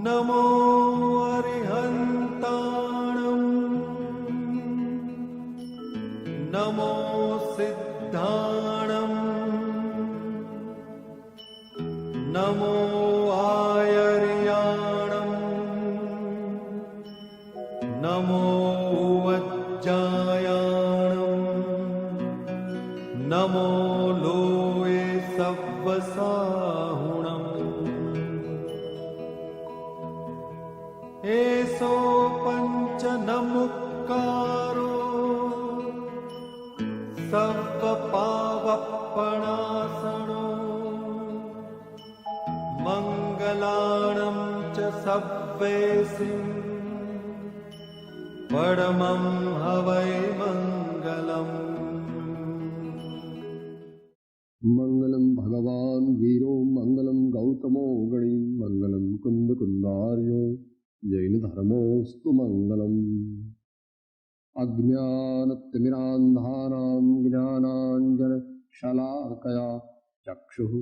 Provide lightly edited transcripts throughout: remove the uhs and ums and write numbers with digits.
नमो अरिहन्ताणं नमो सिद्धाणं नमो आयर्याणं नमो वज्जायाणं नमो लोये सव्वसाहुणम् एसो पंच नमुक्कारो सर्वपावपणासनो मंगलाणं च सव्वेसिं परमं हवै मंगलम्। मंगलम भगवान वीरो मंगलम गौतमो गणी मंगलम कुंद कुंदार्यो जैन धर्मोस्तु मंगलम। अज्ञानतिमिरान्धानां ज्ञानाञ्जन शलाकया चक्षुः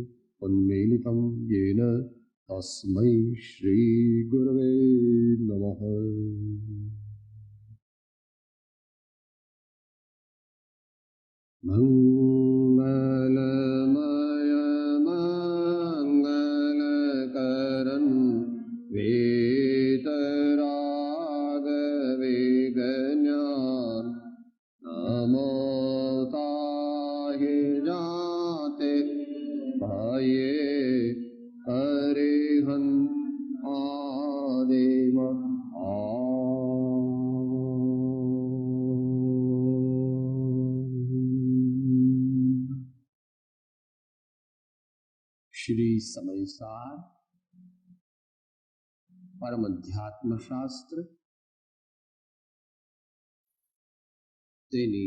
उन्मीलितं येन तस्मै श्री गुरवे नमः। मंगलमय मंगलकरं वेतराग वेगज्ञान नमो ताहि जाते भये हरिहं आदेव श्री समयसार परम अध्यात्म शास्त्र તેની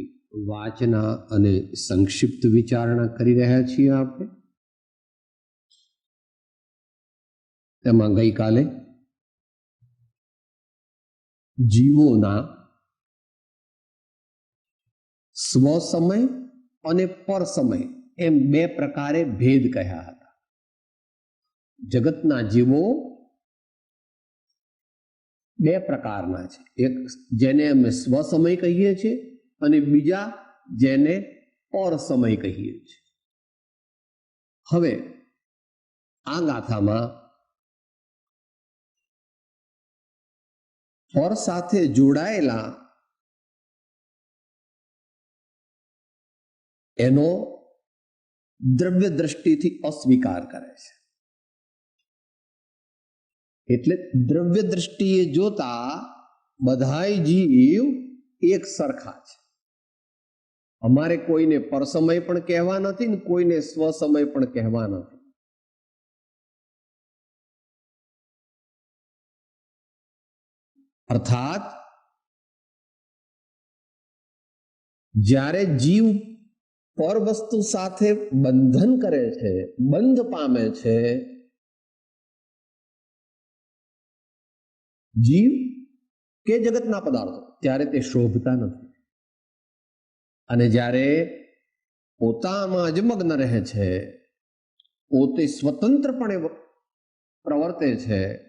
વાચના અને સંક્ષિપ્ત વિચારણા કરી રહ્યા છીએ આપણે। તેમાં ગઈકાલે જીવોના સ્વસમય અને પરસમય એમ બે પ્રકારે ભેદ કહ્યા હતા। જગતના જીવો બે પ્રકારના છે, એક જેને અમે સ્વસમય કહીએ છીએ અને બીજા જેને પરસમય કહીએ છીએ। હવે આ ગાથામાં પર સાથે જોડાયેલા એનો દ્રવ્ય દ્રષ્ટિથી અસ્વીકાર કરે છે। એટલે દ્રવ્ય દ્રષ્ટિએ જોતા બધાય જીવ એક સરખા છે। અમારે કોઈને પરસમય પણ કહેવા નથી ને કોઈને સ્વસમય પણ કહેવા નથી। અર્થાત જ્યારે જીવ પર વસ્તુ સાથે બંધન કરે છે, બંધ પામે છે, જીવ કે જગતના પદાર્થો, ત્યારે તે શોભતા નથી। અને જ્યારે પોતામાં જ મગ્ન રહે છે, પોતે સ્વતંત્રપણે પ્રવર્તે છે,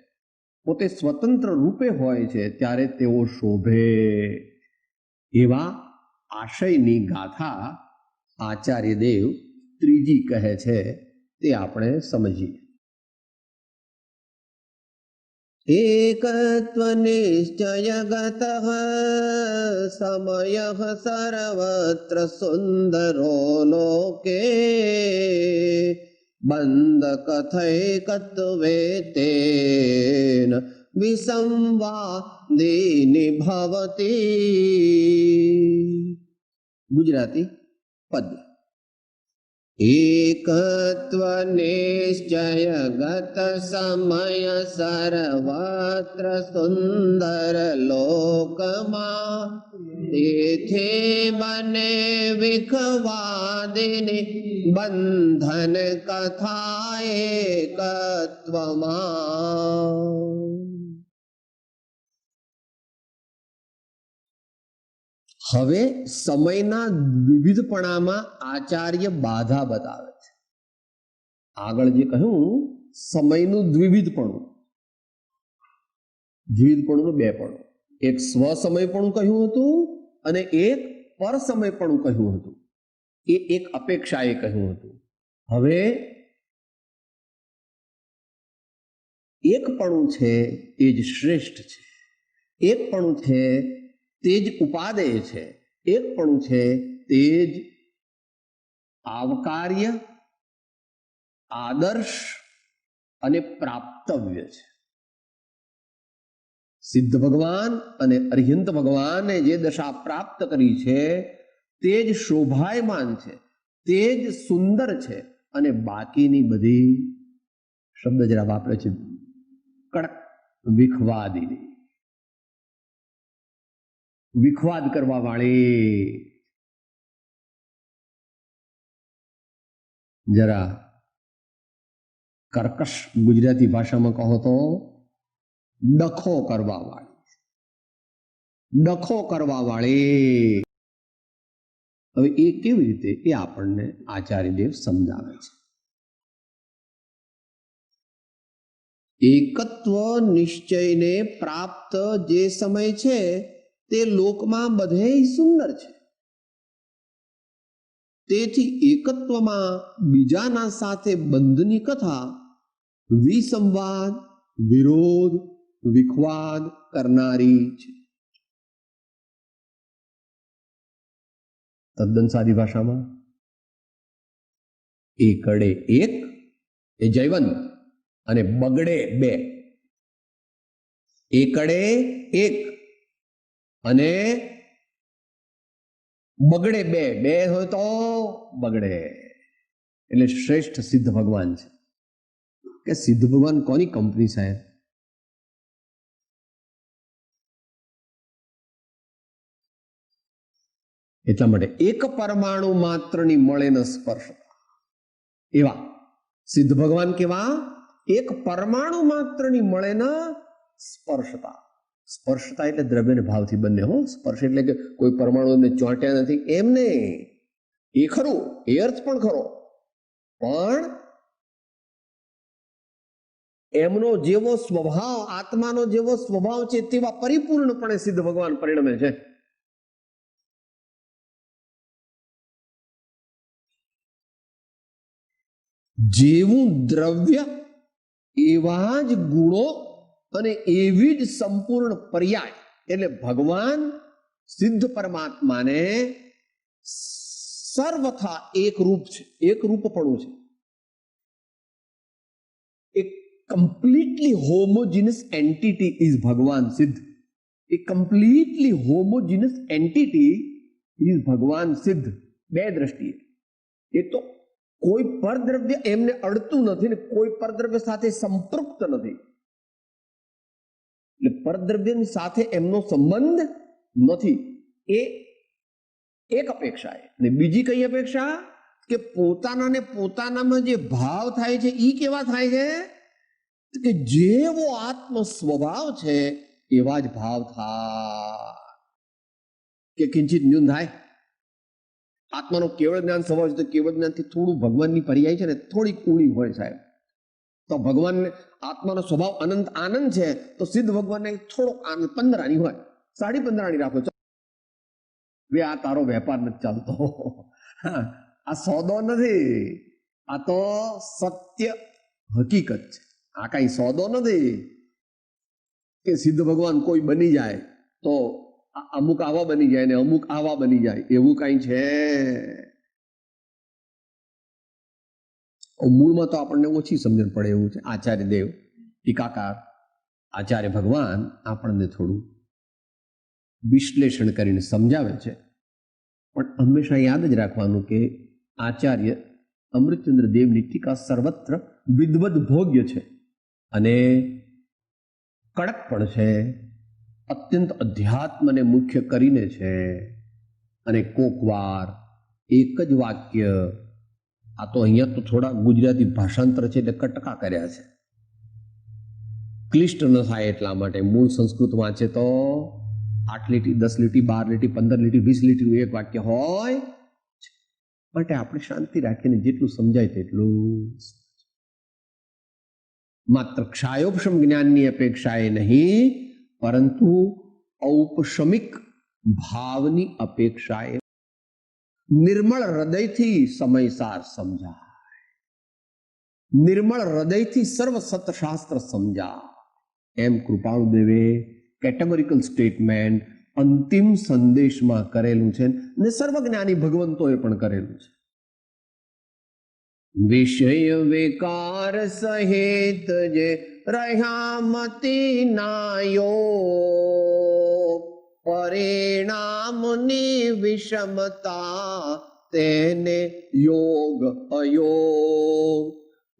પોતે સ્વતંત્ર રૂપે હોય છે, ત્યારે તેઓ શોભે। એવા આશયની ગાથા આચાર્ય દેવ ત્રીજી કહે છે, તે આપણે સમજીએ। एकत्वनिश्चयगतः समयः सर्वत्र सुन्दरो लोके बन्धकथैकत्वे तेन विसंवादिनी भवति। गुजराती पद्य। एकत्वनिश्चयगत समय सर्वत्र सुंदर लोकमा तेथे बने विखवादिनी बंधन कथा एकत्वमा। હવે સમયના વિવિધપણામાં આચાર્ય બાધા બતાવે છે। આગળ જે કહ્યું સમયનું દ્વિવિધપણું, દ્વિવિધપણું બેપણું. એક સ્વસમયપણું કહ્યું હતું અને એક પરસમયપણું કહ્યું હતું. એ એક અપેક્ષાએ કહ્યું હતું. હવે એકપણું છે એ જ શ્રેષ્ઠ છે. એકપણું છે તે જ ઉપાદેય છે. એકપણું છે તે જ આવકાર્ય, આદર્શ અને પ્રાપ્તવ્ય છે. સિદ્ધ ભગવાન અને અરિહંત ભગવાને જે દશા પ્રાપ્ત કરી છે તે જ શોભાયમાન છે, તે જ સુંદર છે. અને બાકીની બધી શબ્દ જરા વાપરે છે કડક વિખવાદીની, વિખવાદ કરવા વાળી. જરા કર્કશ ગુજરાતી ભાષામાં કહો તો ડખો કરવા વાળી, ડખો કરવા વાળી. હવે એ કેવી રીતે, એ આપણને આચાર્યદેવ સમજાવે છે. એકત્વ નિશ્ચયને પ્રાપ્ત જે સમય છે તે લોકમાં બધે સુંદર છે. તેથી એકત્વમાં બીજાના સાથે બંધની કથા વિસંવાદ, વિરોધ, વિખવાદ કરનારી છે. તદ્દન સાદી ભાષામાં એકડે એક એ જયવંત અને બગડે બે. એકડે એક અને બગડે બે. બે હોય તો બગડે. એટલે શ્રેષ્ઠ સિદ્ધ ભગવાન છે. કે સિદ્ધ ભગવાન કોની કંપની સાહેબ? એટલા માટે એક પરમાણુ માત્રની મળે ન સ્પર્શતા એવા સિદ્ધ ભગવાન કેવા? એક પરમાણુ માત્રની મળે ન સ્પર્શતા. સ્પર્શતા એટલે દ્રવ્ય ને ભાવથી બંને. હો, સ્પર્શ એટલે કે કોઈ પરમાણુ એમને ચોંટ્યા નથી એમને. એ ખરું, એ અર્થ પણ ખરો, પણ એમનો જેવો સ્વભાવ, આત્માનો જેવો સ્વભાવ છે તેવા પરિપૂર્ણપણે સિદ્ધ ભગવાન પરિણમે છે. જેવું દ્રવ્ય એવા જ ગુણો અને એવી જ સંપૂર્ણ પર્યાય. એટલે ભગવાન સિદ્ધ પરમાત્માને સર્વથા એક રૂપ છે, એક રૂપપણું છે. એક કમ્પ્લીટલી હોમોજીનસ એન્ટિટી ઇઝ ભગવાન સિદ્ધ. એ કમ્પ્લીટલી હોમોજીનસ એન્ટિટી ઇઝ ભગવાન સિદ્ધ. બે દ્રષ્ટિએ. એ તો કોઈ પરદ્રવ્ય એમને અડતું નથી ને કોઈ પરદ્રવ્ય સાથે સંપૃક્ત નથી. એટલે પરદ્રવ્યની સાથે એમનો સંબંધ નથી. એ એક અપેક્ષા. અને બીજી કઈ અપેક્ષા? કે પોતાના ને પોતાનામાં જે ભાવ થાય છે એ કેવા થાય છે? કે જેવો આત્મ સ્વભાવ છે એવા જ ભાવ થાય. કે કિંચિત ન્યૂન થાય. આત્માનો કેવળ જ્ઞાન સ્વભાવ છે તો કેવળ જ્ઞાનથી થોડું ભગવાનની પર્યાય છે ને થોડીક ઊણી હોય સાહેબ. તો ભગવાનને આત્માનો સ્વભાવ અનંત આનંદ છે તો સિદ્ધ ભગવાનને થોડોક આનંદ 15 હોય, 15.5 રાખો. આ તારો વેપાર નથી ચાલતો, આ સોદો નથી, આ તો સત્ય હકીકત છે. આ કઈ સોદો નથી કે સિદ્ધ ભગવાન કોઈ બની જાય તો અમુક આવા બની જાય ને અમુક આવા બની જાય, એવું કઈ છે? મૂળમાં તો આપણને ઓછી સમજણ પડે એવું છે. આચાર્ય દેવ ટીકાકાર આચાર્ય ભગવાન આપણને થોડું વિશ્લેષણ કરીને સમજાવે છે. પણ હંમેશા યાદ જ રાખવાનું કે આચાર્ય અમૃતચંદ્ર દેવની ટીકા સર્વત્ર વિદવદ ભોગ્ય છે અને કડક પણ છે, અત્યંત અધ્યાત્મને મુખ્ય કરીને છે. અને કોકવાર એક જ વાક્ય, આ તો અહીંયા તો થોડા ગુજરાતી ભાષાંતર છે એટલે કટકા કર્યા છે, ક્લિષ્ટ ન થાય એટલા માટે. મૂળ સંસ્કૃત વાંચે તો 8 લીટી, 10 લીટી, 12 લીટી, 15 લીટી, 20 લીટીનું એક વાક્ય હોય. માટે આપણે શાંતિ રાખીને જેટલું સમજાય તેટલું. માત્ર ક્ષાયોપશમ જ્ઞાનની અપેક્ષાએ નહીં પરંતુ ઔપશમિક ભાવની અપેક્ષાએ નિર્મળ હૃદયથી સમયસાર સમજાય, નિર્મળ હૃદયથી સર્વ સતશાસ્ત્ર સમજાય, એમ કૃપાળુદેવે કેટેગોરિકલ સ્ટેટમેન્ટ અંતિમ સંદેશમાં કરેલું છે ને સર્વજ્ઞાની ભગવંતોએ પણ કરેલું છે. વિષય વિકાર સહિત જે રહ્યા મતી નાયો, પરિણામની વિષમતા તેને યોગ અયોગ,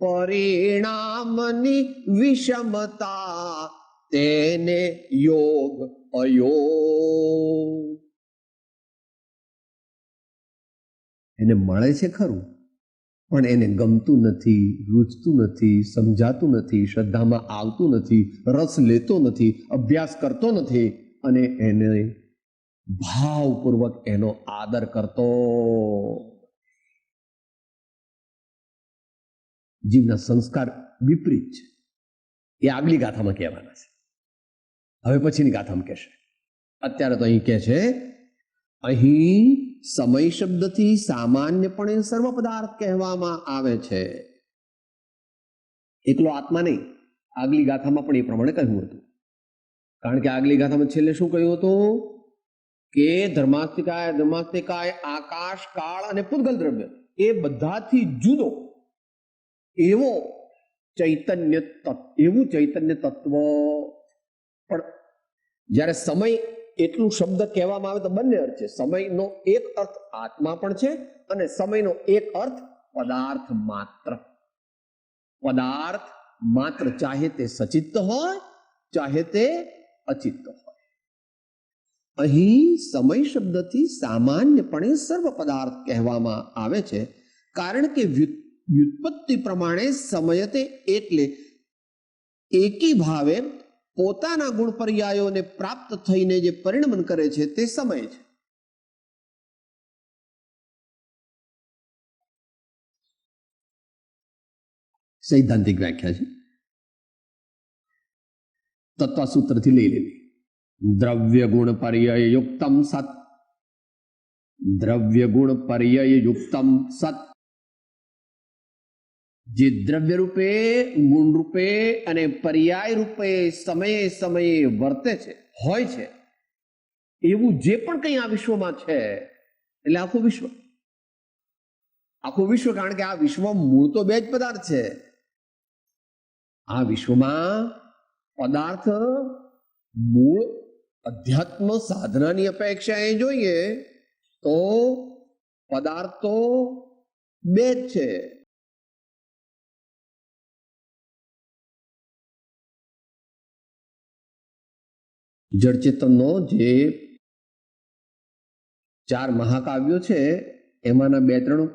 પરિણામની વિષમતા તેને યોગ અયોગ. એને મળે છે ખરું, પણ એને ગમતું નથી, રૂચતું નથી, સમજાતું નથી, શ્રદ્ધામાં આવતું નથી, રસ લેતો નથી, અભ્યાસ કરતો નથી અને એને ભાવપૂર્વક એનો આદર કરતો. જીવના સંસ્કાર વિપરીત છે. એ આગલી ગાથામાં કહેવાના છે, હવે પછીની ગાથામાં કહેશે. અત્યારે તો અહીં કહે છે, અહીં સમય શબ્દથી સામાન્યપણે સર્વ પદાર્થ કહેવામાં આવે છે, એકલો આત્મા નહીં. આગલી ગાથામાં પણ એ પ્રમાણે કહ્યું હતું. કારણ કે આગલી ગાથામાં છેલ્લે શું કહ્યું હતું કે ધર્માસ્તિકાય આકાશ, કાળ અને પૂતગલ દ્રવ્ય એ બધાથી જુદો એવું ચૈતન્ય તત્વ. પણ જ્યારે સમય એટલું શબ્દ કહેવામાં આવે તો બંને અર્થ છે. સમયનો એક અર્થ આત્મા પણ છે અને સમયનો એક અર્થ પદાર્થ માત્ર. પદાર્થ માત્ર, ચાહે તે સચિત્ત હોય ચાહે તે અચિત્ત હોય. અહીં સમય શબ્દથી સામાન્યપણે સર્વ પદાર્થ કહેવામાં આવે છે, કારણ કે વ્યુત્પત્તિ પ્રમાણે સમયતે એટલે એકી ભાવે પોતાના ગુણ પર્યાયોને પ્રાપ્ત થઈને જે પરિણમન કરે છે તે સમય છે. સૈદ્ધાંતિક વ્યાખ્યા છે, તત્વસૂત્રથી લઈ લેવી. દ્રવ્ય ગુણ પર્યય યુક્તમ સત, દ્રવ્ય ગુણ પર્યય યુક્તમ સત. જે દ્રવ્ય રૂપે, ગુણ રૂપે અને પર્યાય રૂપે સમયે સમયે વર્તે છે, હોય છે, એવું જે પણ કંઈ આ વિશ્વમાં છે, એટલે આખું વિશ્વ. કારણ કે આ વિશ્વમાં મૂળ તો બે જ પદાર્થ છે. આ વિશ્વમાં પદાર્થ મૂળ અધ્યાત્મ સાધનાની અપેક્ષાએ જોઈએ તો પદાર્થ તો બે જ છે. જળચેતનનો જે 4 મહાકાવ્યો છે એમાંના 2-3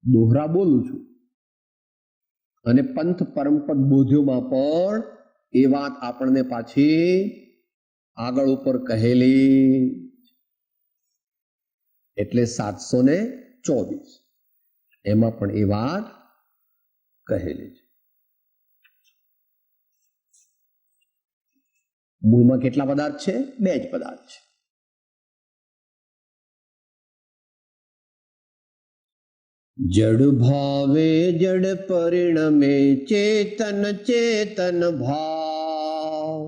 દોહરા બોલું છું, અને પંથ પરમપદ બોધ્યોમાં પણ એ વાત આપણને પાછી આગળ ઉપર કહેલી, એટલે 724 એમાં પણ એ વાત કહેલી છે. મૂળમાં કેટલા પદાર્થ છે? 2 જ પદાર્થ છે. જડ ભાવે જડ પરિણમે ચેતન ચેતન ભાવ,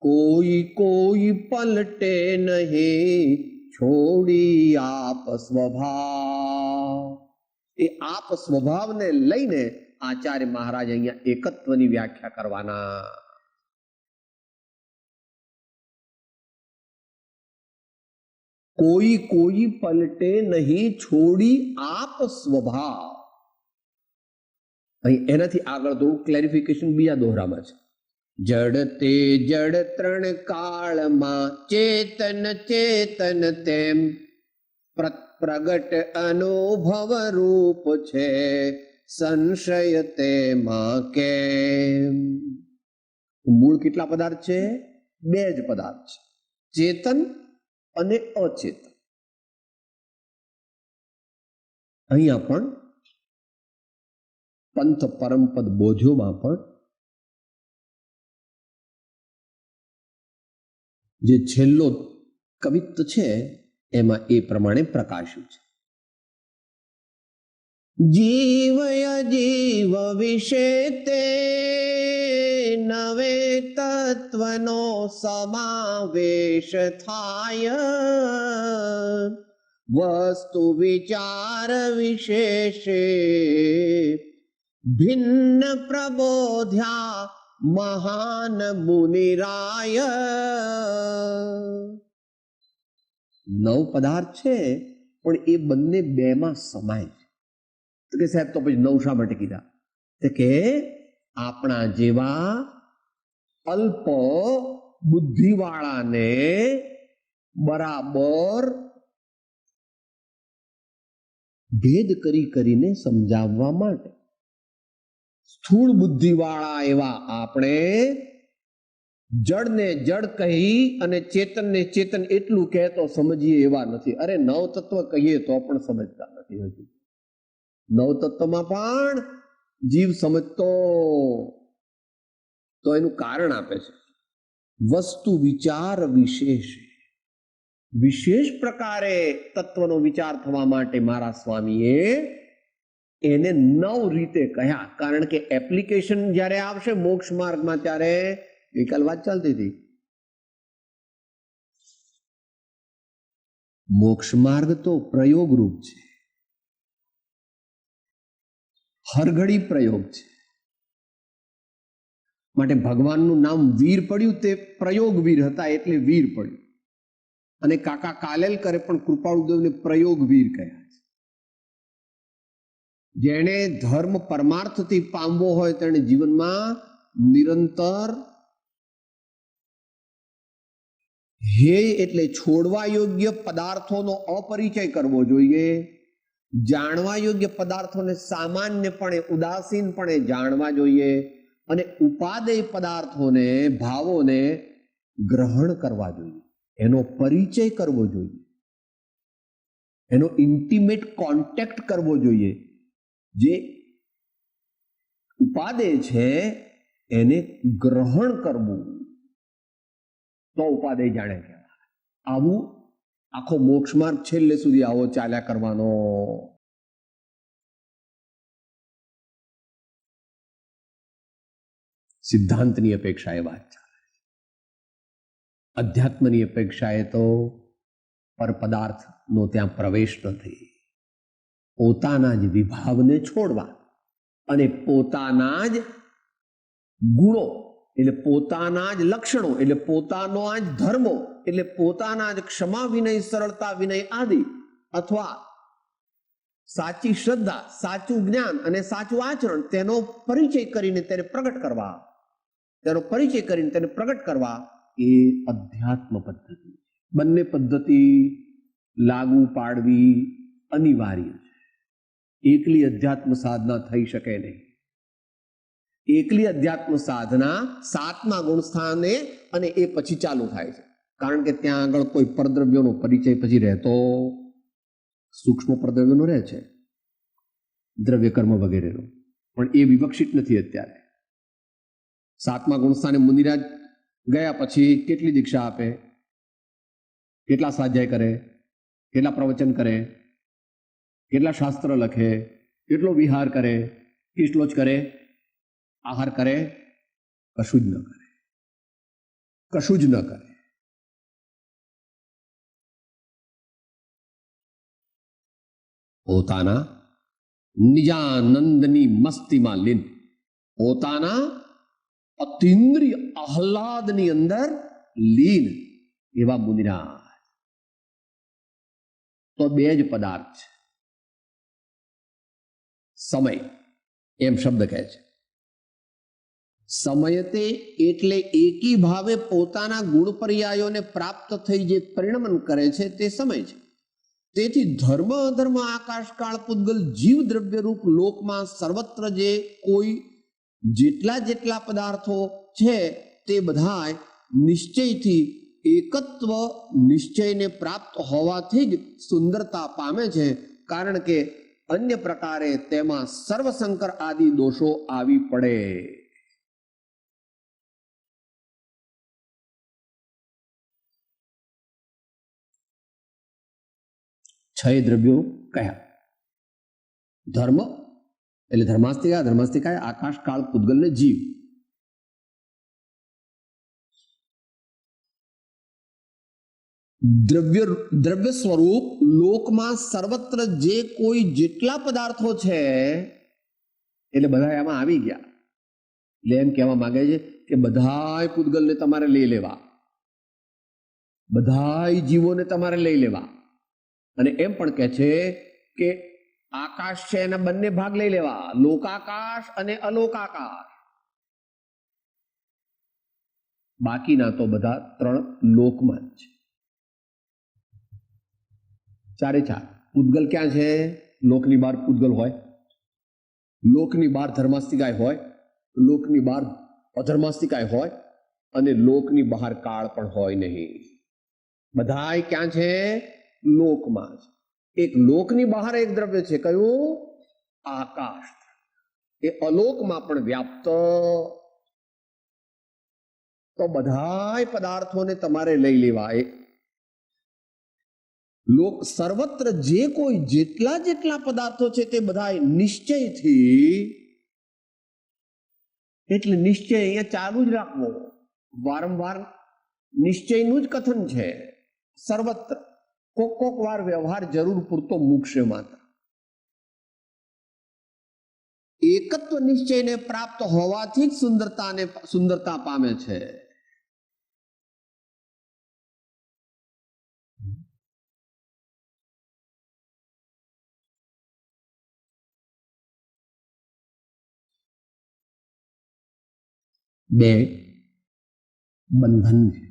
કોઈ કોઈ પલટે નહીં છોડી આપ સ્વભાવ. એ આપ સ્વભાવને લઈને આચાર્ય મહારાજ અહીંયા એકત્વની વ્યાખ્યા કરવાના. કોઈ કોઈ પલટે નહીં છોડી આપ સ્વભાવ. અહીં એનાથી આગળ થોડું ક્લેરિફિકેશન બીજા દોહરામાં છે. જડ તે જડ 3 કાળમાં ચેતન ચેતન તેમ પ્રગટ અનુભવ રૂપ છે, સંશય તેમાં કેમ. મૂળ કેટલા પદાર્થ છે? 2 જ પદાર્થ છે, ચેતન અને અચેતન. અહીંયા પણ પંથ પરમપદ બોધ્યોમાં પણ જે છેલ્લો કવિત્વ છે એમાં એ પ્રમાણે પ્રકાશ્યું છે. જીવય જીવ વિશે તે નવે તત્વનો સમાવેશ થાય, વસ્તુ વિચાર વિશેષે ભિન્ન પ્રબોધ્યા મહાન મુનિરાય. 9 પદાર્થ છે પણ એ બંને બેમાં સમાય છે. તો કે સાહેબ તો પછી 9 શા માટે કીધા? તો કે આપણા જેવા અલ્પ બુદ્ધિવાળાને બરાબર ભેદ કરીને સમજાવવા માટે. સ્થૂળ બુદ્ધિવાળા એવા આપણે જડને જડ કહી અને ચેતનને ચેતન એટલું કહે તો સમજીએ એવા નથી. અરે 9 તત્વ કહીએ તો પણ સમજતા નથી. હજુ 9 તત્વમાં પણ જીવ સમજતો. તો એનું કારણ આપે છે, વસ્તુ વિચાર વિશેષ. વિશેષ પ્રકારે તત્વનો વિચાર થવા માટે મારા સ્વામીએ એને 9 રીતે કહ્યા. કારણ કે એપ્લિકેશન જ્યારે આવશે મોક્ષ માર્ગમાં ત્યારે ગઈકાલ વાત ચાલતી હતી, મોક્ષ માર્ગ તો પ્રયોગ રૂપ છે, હરઘડી પ્રયોગ છે. માટે ભગવાનનું નામ વીર પડ્યું તે પ્રયોગ વીર હતા એટલે વીર પડ્યું. અને કાકા કાલેલકરે પણ કૃપાળુદેવને પ્રયોગ વીર કહ્યા છે. જેણે ધર્મ પરમાર્થથી પામવો હોય તેણે જીવનમાં નિરંતર હેય એટલે છોડવા યોગ્ય પદાર્થોનો અપરિચય કરવો જોઈએ. જાણવા યોગ્ય પદાર્થોને સામાન્યપણે ઉદાસીનપણે જાણવા જોઈએ અને ઉપાદેય પદાર્થોને ભાવોને ગ્રહણ કરવા જોઈએ. એનો પરિચય કરવો જોઈએ, એનો ઇન્ટિમેટ કોન્ટેક્ટ કરવો જોઈએ. જે ઉપાદેય છે એને ગ્રહણ કરવું તો ઉપાદેય જાણે કહેવાય. આવું આખો મોક્ષ માર્ગ છેલ્લે સુધી આવો ચાલ્યા કરવાનો. સિદ્ધાંતની અપેક્ષાએ વાત ચાલે, અધ્યાત્મની અપેક્ષાએ તો પરપદાર્થનો ત્યાં પ્રવેશ નથી. પોતાના જ વિભાવને છોડવા અને પોતાના જ ગુણો એટલે પોતાના જ લક્ષણો એટલે પોતાના જ ધર્મો એટલે પોતાના જ ક્ષમા વિનય સરળતા વિનય આદિ અથવા સાચી શ્રદ્ધા, સાચું જ્ઞાન અને સાચું આચરણ તેનો પરિચય કરીને તેને પ્રગટ કરવા, તેનો પરિચય કરીને તેને પ્રગટ કરવા એ અધ્યાત્મ પદ્ધતિ. બંને પદ્ધતિ લાગુ પાડવી અનિવાર્ય છે. એકલી અધ્યાત્મ સાધના થઈ શકે નહીં. એકલી અધ્યાત્મ સાધના 7મા ગુણ સ્થાને અને એ પછી ચાલુ થાય છે. કારણ કે ત્યાં આગળ કોઈ પરદ્રવ્યોનો પરિચય પછી રહેતો, સૂક્ષ્મ પરદ્રવ્યોનો રહે છે, દ્રવ્ય કર્મ વગેરેનો, પણ એ વિવક્ષિત નથી અત્યારે. 7મા ગુણ સ્થાને મુનિરાજ ગયા પછી કેટલી દીક્ષા આપે, કેટલા સ્વાધ્યાય કરે, કેટલા પ્રવચન કરે, કેટલા શાસ્ત્ર લખે, કેટલો વિહાર કરે, કેટલો જ કરે, આહાર કરે, કશું જ ન કરે, કશું જ ન કરે. પોતાના નિજાનંદની મસ્તીમાં લીન, પોતાના અતિન્દ્રિય આહલાદની અંદર લીન એવા મુનિરાજ. તો 2 જ પદાર્થ છે. સમય એમ શબ્દ કહે છે. સમયતે એટલે એકી ભાવે પોતાના ગુણ પર્યાયોને પ્રાપ્ત થઈ જે પરિણમન કરે છે તે સમય છે. તેથી ધર્મ અધર્મ આકાશ કાળ પૂતગલ જીવ દ્રવ્ય રૂપ લોકમાં સર્વત્ર જે કોઈ જેટલા પદાર્થો છે તે બધા નિશ્ચયથી એકત્વ નિશ્ચયને પ્રાપ્ત હોવાથી જ સુંદરતા પામે છે. કારણ કે અન્ય પ્રકારે તેમાં સર્વસંકર આદિ દોષો આવી પડે. 6 દ્રવ્યો કયા? ધર્મ એટલે ધર્માસ્તિકા, ધર્માસ્તિકા આકાશ, કાળ, પૂતગલ ને જીવ. દ્રવ્ય સ્વરૂપ લોકમાં સર્વત્ર જે કોઈ જેટલા પદાર્થો છે એટલે બધા એમાં આવી ગયા. એટલે એમ કહેવા માંગે છે કે બધાય પૂતગલને તમારે લઈ લેવા, બધાય જીવોને તમારે લઈ લેવા. અને એમ પણ કહે છે કે આકાશ છે એના બંને ભાગ લઈ લેવા, લોકાકાશ અને અલોકાકાશ. બાકીના તો બધા 3 લોકમાં જ છે. 4 પૂતગલ ક્યાં છે? લોકની બહાર પૂતગલ હોય, લોકની બહાર ધર્માસ્તિકાય હોય, લોકની બહાર અધર્માસ્તિકાય હોય, અને લોકની બહાર કાળ પણ હોય નહીં. બધાય ક્યાં છે? લોકમાં જ. એક લોકની બહાર એક દ્રવ્ય છે, કયું? આકાશ. એ અલોકમાં પણ વ્યાપ્ત. તો બધાય પદાર્થોને તમારે લઈ લેવા. લોક સર્વત્ર જે કોઈ જેટલા જેટલા પદાર્થો છે તે બધા નિશ્ચયથી, એટલે નિશ્ચય અહીંયા ચાલુ જ રાખવો. વારંવાર નિશ્ચયનું જ કથન છે. સર્વત્ર કોક વાર વ્યવહાર જરૂર પૂરતો મૂકશે માત્ર. એકત્વ નિશ્ચયને પ્રાપ્ત હોવાથી જ સુંદરતા પામે છે. બે બંધન છે,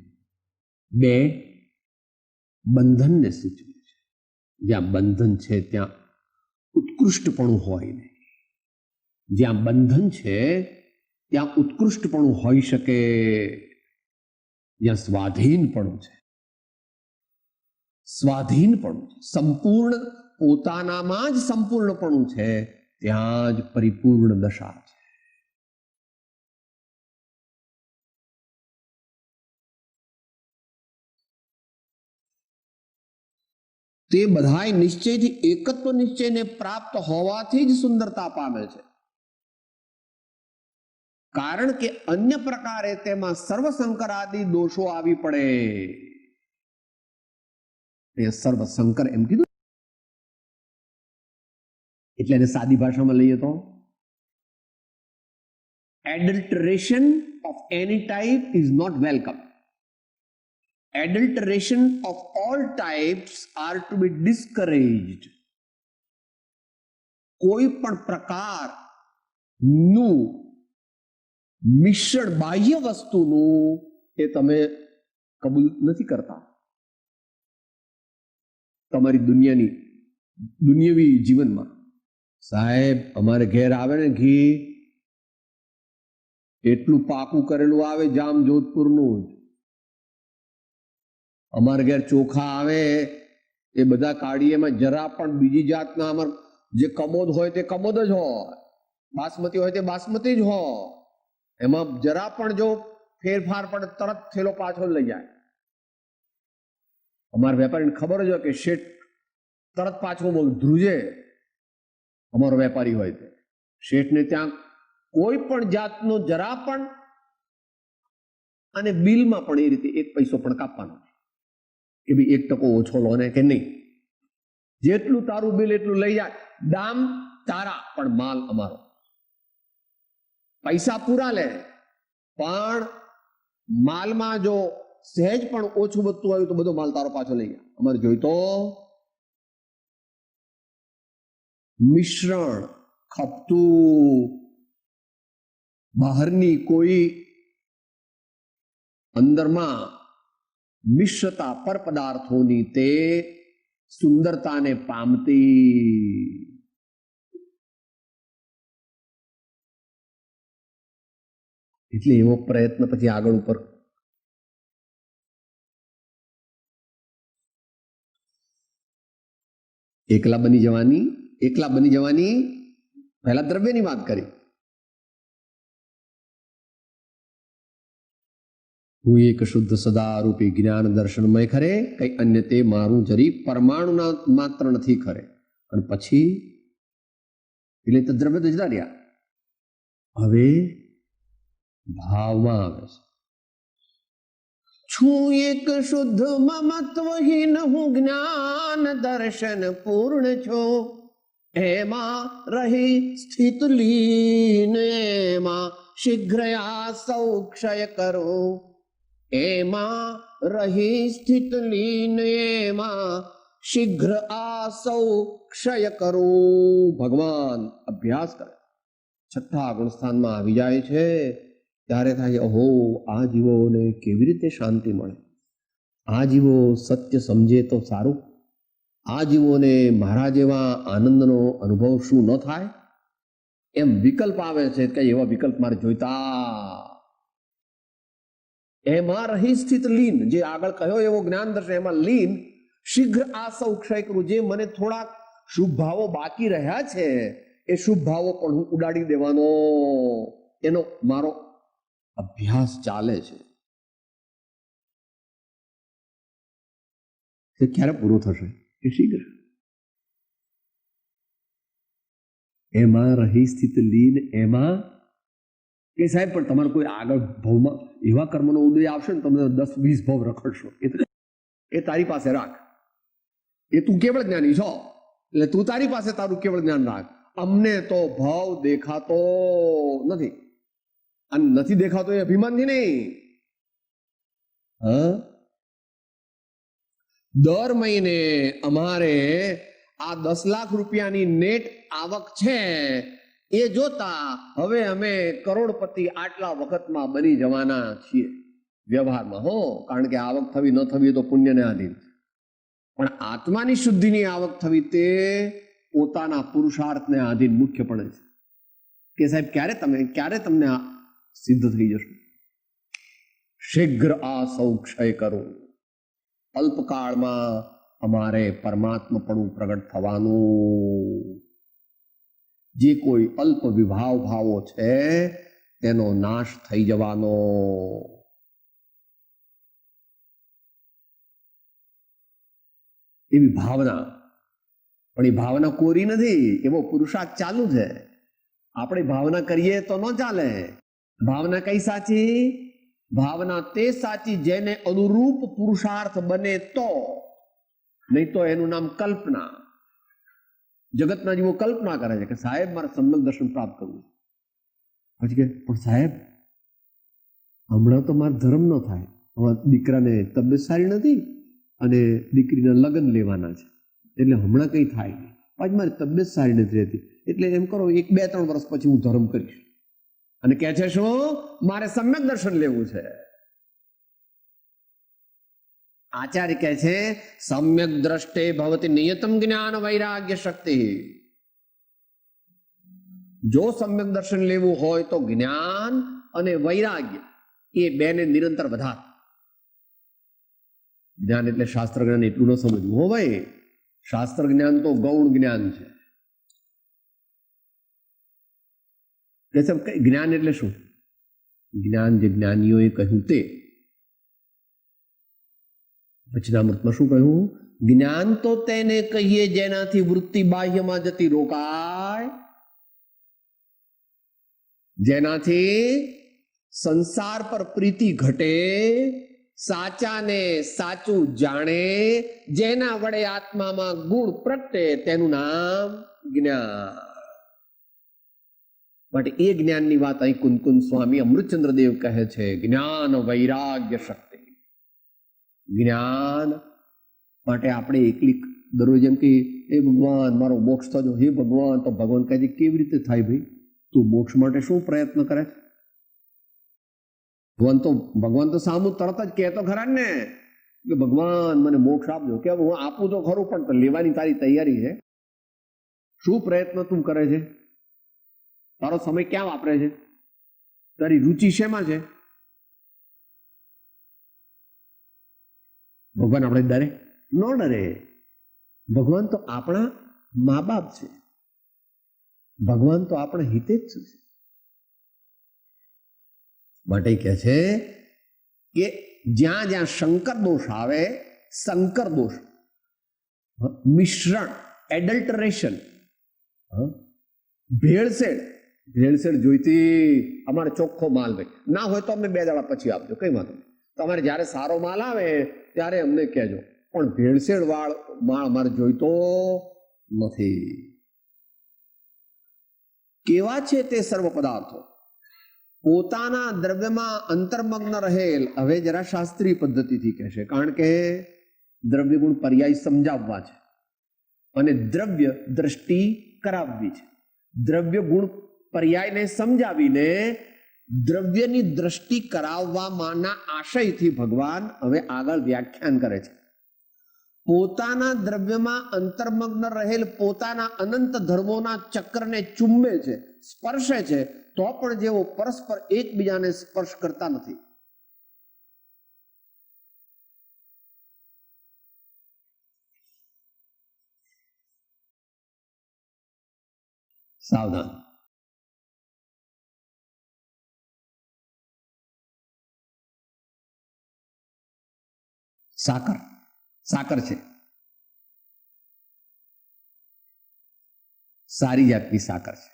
બે બંધનને સૂચવે છે. જ્યાં બંધન છે ત્યાં ઉત્કૃષ્ટપણું હોય નહીં. જ્યાં બંધન છે ત્યાં ઉત્કૃષ્ટપણું હોઈ શકે. જ્યાં સ્વાધીનપણું છે, સ્વાધીનપણું છે, સંપૂર્ણ પોતાનામાં જ સંપૂર્ણપણું છે, ત્યાં જ પરિપૂર્ણ દશા છે. તે બધાય નિશ્ચયથી એકત્વ નિશ્ચયને પ્રાપ્ત હોવાથી જ સુંદરતા પામે છે. કારણ કે અન્ય પ્રકારે તેમાં સર્વસંકર આદિ દોષો આવી પડે. એ સર્વસંકર એમ કીધું એટલે એને સાદી ભાષામાં લઈએ તો adulteration of any type is not welcome. Adulteration of all types are to be discouraged. કોઈ પણ પ્રકારનું મિશ્રણ બાહ્ય વસ્તુનું એ તમે કબૂલ નથી કરતા. તમારી દુનિયાવી જીવનમાં સાહેબ અમારે ઘેર આવે ને ઘી એટલું પાકું કરેલું આવે જામ જોધપુરનું જ. અમારા ઘેર ચોખા આવે એ બધા કાઢીએ, એમાં જરા પણ બીજી જાતના અમાર જે કમોદ હોય તે કમોદ જ હોય, બાસમતી હોય તે બાસમતી જ હોય. એમાં જરા પણ જો ફેરફાર પડે તરત થેલો પાછો લઈ જાય. અમારા વેપારીને ખબર જ હોય કે શેઠ તરત પાછો ધ્રુજે. અમારો વેપારી હોય તે શેઠને ત્યાં કોઈ પણ જાતનો જરા પણ, અને બિલમાં પણ એ રીતે 1 પૈસો પણ કાપવાનો કે ભાઈ 1% ઓછો લો ને કે નહીં. જેટલું તારું બિલ એટલું લઈ જાય. દામ તારા પણ માલ અમારો. પૈસા પૂરા લે પણ માલમાં જો સહેજ પણ ઓછું વધતું આવ્યું તો બધો માલ તારો પાછો લઈ જાય. અમારે જોઈ તો મિશ્રણ ખપતું, બહારની કોઈ અંદરમાં મિશ્રતા પર પદાર્થોની તે સુંદરતાને પામતી. એટલે એવો પ્રયત્ન પછી આગળ ઉપર એકલા બની જવાની પહેલા દ્રવ્યની વાત કરી, હું એક શુદ્ધ સદા રૂપી જ્ઞાન દર્શનમય ખરે, કઈ અન્ય તે મારું જરી પરમાણુના માત્ર નથી ખરે. અને પછી એટલે તો દ્રવ્ય તો જતા રહ્યા. હવે ભાવમાં આવે છે. છું એક શુદ્ધ મમત્વહીન, હું જ્ઞાન દર્શન પૂર્ણ છું. એમાં રહી સ્થિત લીન, એમાં શીઘ્ર આ સૌ ક્ષય કરો. એમાં રહી સ્થિત લીન, એમાં શીઘ્ર આ સૌ ક્ષય કરો. ભગવાન અભ્યાસ કરે, છઠ્ઠા ગુણસ્થાનમાં આવી જાય છે ત્યારે થાય ઓહો, આ જીવોને કેવી રીતે શાંતિ મળે, આ જીવો સત્ય સમજે તો સારું, આ જીવોને મારા જેવા આનંદનો અનુભવ શું ન થાય. એમ વિકલ્પ આવે છે કે એવા વિકલ્પ મારે જોઈતા. એમાં રહી સ્થિત લીન, જે આગળ કહ્યો એવો જ્ઞાન દર્શન, એમાં લીન શીઘ્ર આ સૌ ક્ષય કરું. જે મને થોડાક શુભ ભાવો બાકી રહ્યા છે એ શુભ ભાવો પણ હું ઉડાડી દેવાનો એનો મારો અભ્યાસ ચાલે છે. તે ક્યારે પૂરો થશે? એ શીઘ્ર. એમાં રહી સ્થિત લીન, એમાં કે સાહેબ પણ તમારે કોઈ આગળ ભવમાં એવા કર્મનો ઉદય આવશે ને તમે 10-20 ભવ રખડશો, એ તારી પાસે રાખ. એ તું કેવળ જ્ઞાની છો એટલે તું તારી પાસે તારું કેવળ જ્ઞાન રાખ. અમને તો ભાવ દેખાતો નથી, અને નથી દેખાતો એ અભિમાનથી નહીં. દર મહિને અમારે આ 10 લાખ રૂપિયાની નેટ આવક છે એ જોતા હવે અમે કરોડપતિ આટલા વખતમાં બની જવાના છીએ વ્યવહારમાં. હો, કારણ કે આવક થવી ન થવી તો પુણ્યને આધીન. પણ આત્માની શુદ્ધિની આવક થવી તે પોતાના પુરુષાર્થને આધીન મુખ્યપણે છે. કે સાહેબ ક્યારે તમને સિદ્ધ થઈ જશે? શીઘ્ર આ સૌ ક્ષય કરો. અલ્પકાળમાં અમારે પરમાત્મપણું પ્રગટ થવાનું. જે કોઈ અલ્પ વિભાવ ભાવો છે તેનો નાશ થઈ જવાનો. એવી ભાવના, પણ એ ભાવના કોરી નથી, એવો પુરુષાર્થ ચાલુ છે. આપણે ભાવના કરીએ તો ન ચાલે. ભાવના કઈ સાચી? ભાવના તે સાચી જેને અનુરૂપ પુરુષાર્થ બને તો, નહીં તો એનું નામ કલ્પના. જગતના જીવો કલ્પના કરે છે કે સાહેબ મારે સમ્યક દર્શન પ્રાપ્ત કરવું. પછી કે પણ સાહેબ હમણાં તો મારે ધર્મ ન થાય, અમારા દીકરાને તબિયત સારી નથી અને દીકરીના લગ્ન લેવાના છે એટલે હમણાં કંઈ થાય નહીં. પાછી મારી તબિયત સારી નથી રહેતી એટલે એમ કરો 1-2-3 વર્ષ પછી હું ધર્મ કરીશ. અને કહે છે શું? મારે સમ્યક દર્શન લેવું છે. આચાર્ય કહે છે સમ્યક દ્રષ્ટે ભવતિ નિયતમ જ્ઞાન વૈરાગ્ય શક્તિ. જો સમ્યક દર્શન લેવું હોય તો જ્ઞાન અને વૈરાગ્ય એ બેને નિરંતર વધાર. જ્ઞાન એટલે શાસ્ત્ર જ્ઞાન એટલું ન સમજવું હો ભાઈ. શાસ્ત્ર જ્ઞાન તો ગૌણ જ્ઞાન છે. જ્ઞાન એટલે શું? જ્ઞાન જે જ્ઞાનીઓએ કહ્યું તે. વચનામૃતમાં શું કહ્યું? જ્ઞાન તો તેને કહીએ જેનાથી વૃત્તિ બાહ્યમાં જતી રોકાય, જેનાથી સંસાર પર પ્રીતિ ઘટે, સાચાને સાચું જાણે, જેના વડે આત્મામાં ગુણ પ્રગટે તેનું નામ જ્ઞાન. માટે એ જ્ઞાનની વાત અહીં કુંદકુંદ સ્વામી અમૃતચંદ્ર દેવ કહે છે જ્ઞાન વૈરાગ્ય શક્તિ. જ્ઞાન માટે આપણે એકલી દરરોજ એમ કે હે ભગવાન મારો મોક્ષ થજો, હે ભગવાન. તો ભગવાન કહે છે કેવી રીતે થાય ભાઈ? તું મોક્ષ માટે શું પ્રયત્ન કરે છે? ભગવાન તો સામું તરત જ કહેતો ખરા ને કે ભગવાન મને મોક્ષ આપજો. કે હું આપું તો ખરું પણ લેવાની તારી તૈયારી છે? શું પ્રયત્ન તું કરે છે? તારો સમય ક્યાં વાપરે છે? તારી રુચિ શેમાં છે? ભગવાન આપણે ડરે? ન ડરે. ભગવાન તો આપણા મા બાપ છે. ભગવાન તો આપણા હિતે જ છે. માટે કહે છે કે જ્યાં જ્યાં શંકર દોષ આવે, સંકર દોષ, મિશ્રણ, એડલ્ટરેશન, ભેળસેળ, ભેળસેળ જોઈતી અમારે ચોખ્ખો માલ ભાઈ ના હોય તો અમને 2 દાડા પછી આપજો, કઈ વાંધો નહીં. તમારે જ્યારે સારો માલ આવે ત્યારે અમને કહેજો, પણ ભેળસેળ વાળ માલ અમારે જોઈતો નથી. કેવા છે તે સર્વ પદાર્થો? પોતાના દ્રવ્યમાં અંતર્મગ્ન રહેલ. હવે જરા શાસ્ત્રીય પદ્ધતિથી કહેશે, કારણ કે દ્રવ્ય ગુણ પર્યાય સમજાવવા છે અને દ્રવ્ય દ્રષ્ટિ કરાવવી છે. દ્રવ્ય ગુણ પર્યાયને સમજાવીને દ્રવ્યની દ્રષ્ટિ કરાવવામાંના આશયથી ભગવાન હવે આગળ વ્યાખ્યાન કરે છે. પોતાના દ્રવ્યમાં અંતર્મગ્ન રહેલ પોતાના અનંત ધર્મોના ચક્રને ચુંબે છે, સ્પર્શે છે, તો પણ જેઓ પરસ્પર એકબીજાને સ્પર્શ કરતા નથી. સાવધાન. સાકર, સાકર છે, સારી જાતની સાકર છે,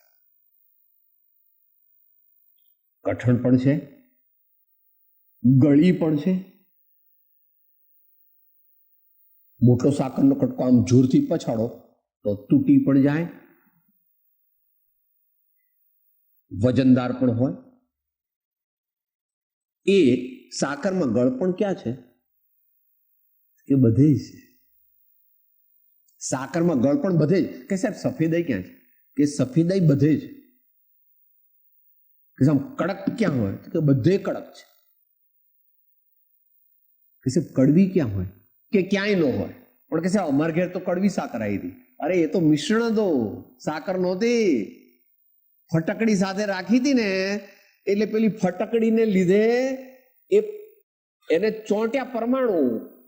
કઠણ પણ છે, ગળી પણ છે. મોટો સાકરનો કટકો આમ જોરથી પછાડો તો તૂટી પણ જાય, વજનદાર પણ હોય. એ સાકરમાં ગળ પણ ક્યાં છે? એ બધે છે. સાકરમાં ગળ પણ બધે જ. કે સાહેબ સફેદાઈ ક્યાં છે? કે સફેદાઈ બધે જ. કે સાહેબ કડક ક્યાં હોય? કે બધે કડક છે. કે સાહેબ કડવી ક્યાં હોય? કે ક્યાંય ન હોય. પણ કે સાહેબ અમારા ઘેર તો કડવી સાકર આવી હતી. અરે એ તો મિશ્રણ હતો, સાકર નહોતી. ફટકડી સાથે રાખી હતી ને એટલે પેલી ફટકડીને લીધે એને ચોંટ્યા પરમાણુ,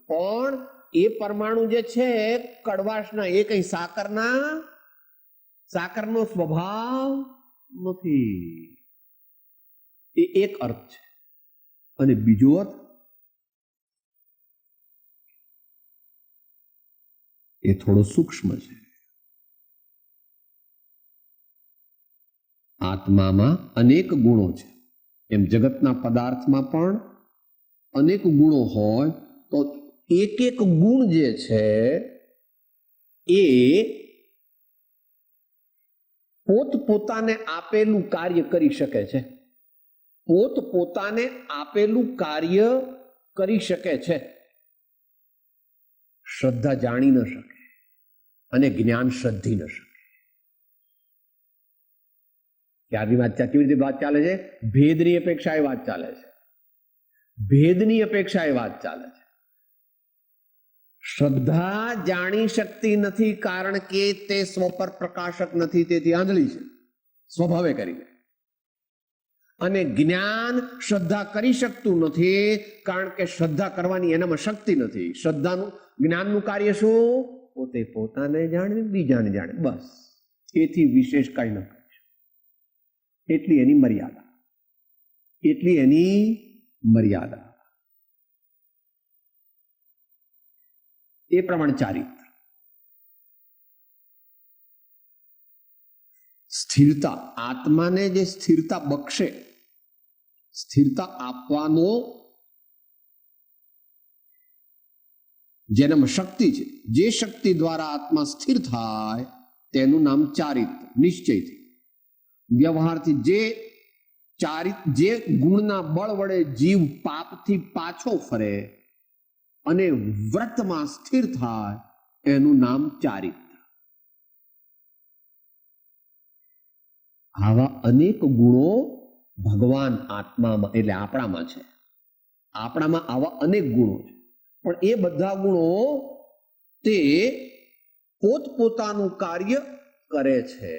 પણ એ પરમાણુ જે છે કડવાશના, એ કઈ સાકરનો સ્વભાવ નથી. એ એક અર્થ છે. અને બીજો અર્થ એ થોડો સૂક્ષ્મ છે. આત્મામાં અનેક ગુણો છે, એમ જગતના પદાર્થમાં પણ અનેક ગુણો હોય તો એક એક ગુણ જે છે એ પોતપોતાને આપેલું કાર્ય કરી શકે છે. પોતપોતાને આપેલું કાર્ય કરી શકે છે. શ્રદ્ધા જાણી ન શકે અને જ્ઞાન શ્રદ્ધી ન શકે. ક્યારની વાત કેવી રીતે વાત ચાલે છે? ભેદની અપેક્ષા એ વાત ચાલે છે. ભેદની અપેક્ષા એ વાત ચાલે છે. શ્રદ્ધા જાણી શકતી નથી, કારણ કે તે સ્વ પર પ્રકાશક નથી, તેથી આંધળી છે સ્વભાવે કરીને. અને જ્ઞાન શ્રદ્ધા કરી શકતું નથી, કારણ કે શ્રદ્ધા કરવાની એનામાં શક્તિ નથી. શ્રદ્ધાનું, જ્ઞાનનું કાર્ય શું? પોતે પોતાને જાણે, બીજાને જાણે, બસ. એથી વિશેષ કઈ ન કરે. એટલી એની મર્યાદા, એટલી એની મર્યાદા. એ પ્રમાણે ચારિત્ર, સ્થિરતા, આત્માને જે સ્થિરતા બક્ષે, સ્થિરતા આપવાનો જેનામાં શક્તિ છે, જે શક્તિ દ્વારા આત્મા સ્થિર થાય તેનું નામ ચારિત્ર. નિશ્ચયથી, વ્યવહારથી જે ગુણના બળ વડે જીવ પાપથી પાછો ફરે અને વ્રતમાં સ્થિર થાય એનું નામ ચારિત્ર. આવા અનેક ગુણો ભગવાન આત્મામાં, એટલે આપણામાં છે. આપણામાં આવા અનેક ગુણો છે, પણ એ બધા ગુણો તે પોતપોતાનું કાર્ય કરે છે.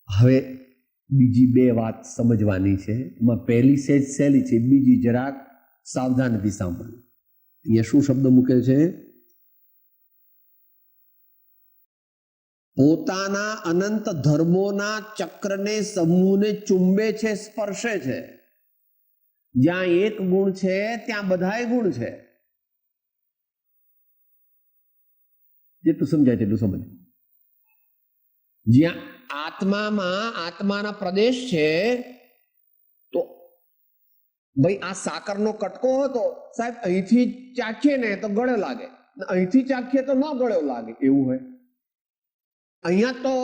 હવે બીજી 2 વાત સમજવાની છે. એમાં પહેલી સહેલી છે, બીજી જરાક સાવધાનથી સાંભળો. અહીંયા શું શબ્દ મૂકેલ છે? પોતાના અનંત ધર્મોના ચક્રને સમૂહને ચુંબે છે, સ્પર્શે છે. જ્યાં એક ગુણ છે ત્યાં બધાય ગુણ છે. જેટલું સમજાય તેટલું સમજ. જ્યાં આત્મામાં આત્માના પ્રદેશ છે, તો ભાઈ આ સાકરનો કટકો હતો સાહેબ, અહીંથી ચાખીએ ને તો ગળે લાગે, અહીંથી ચાખીએ તો ન ગળે લાગે, એવું હોય. અહીંયા તો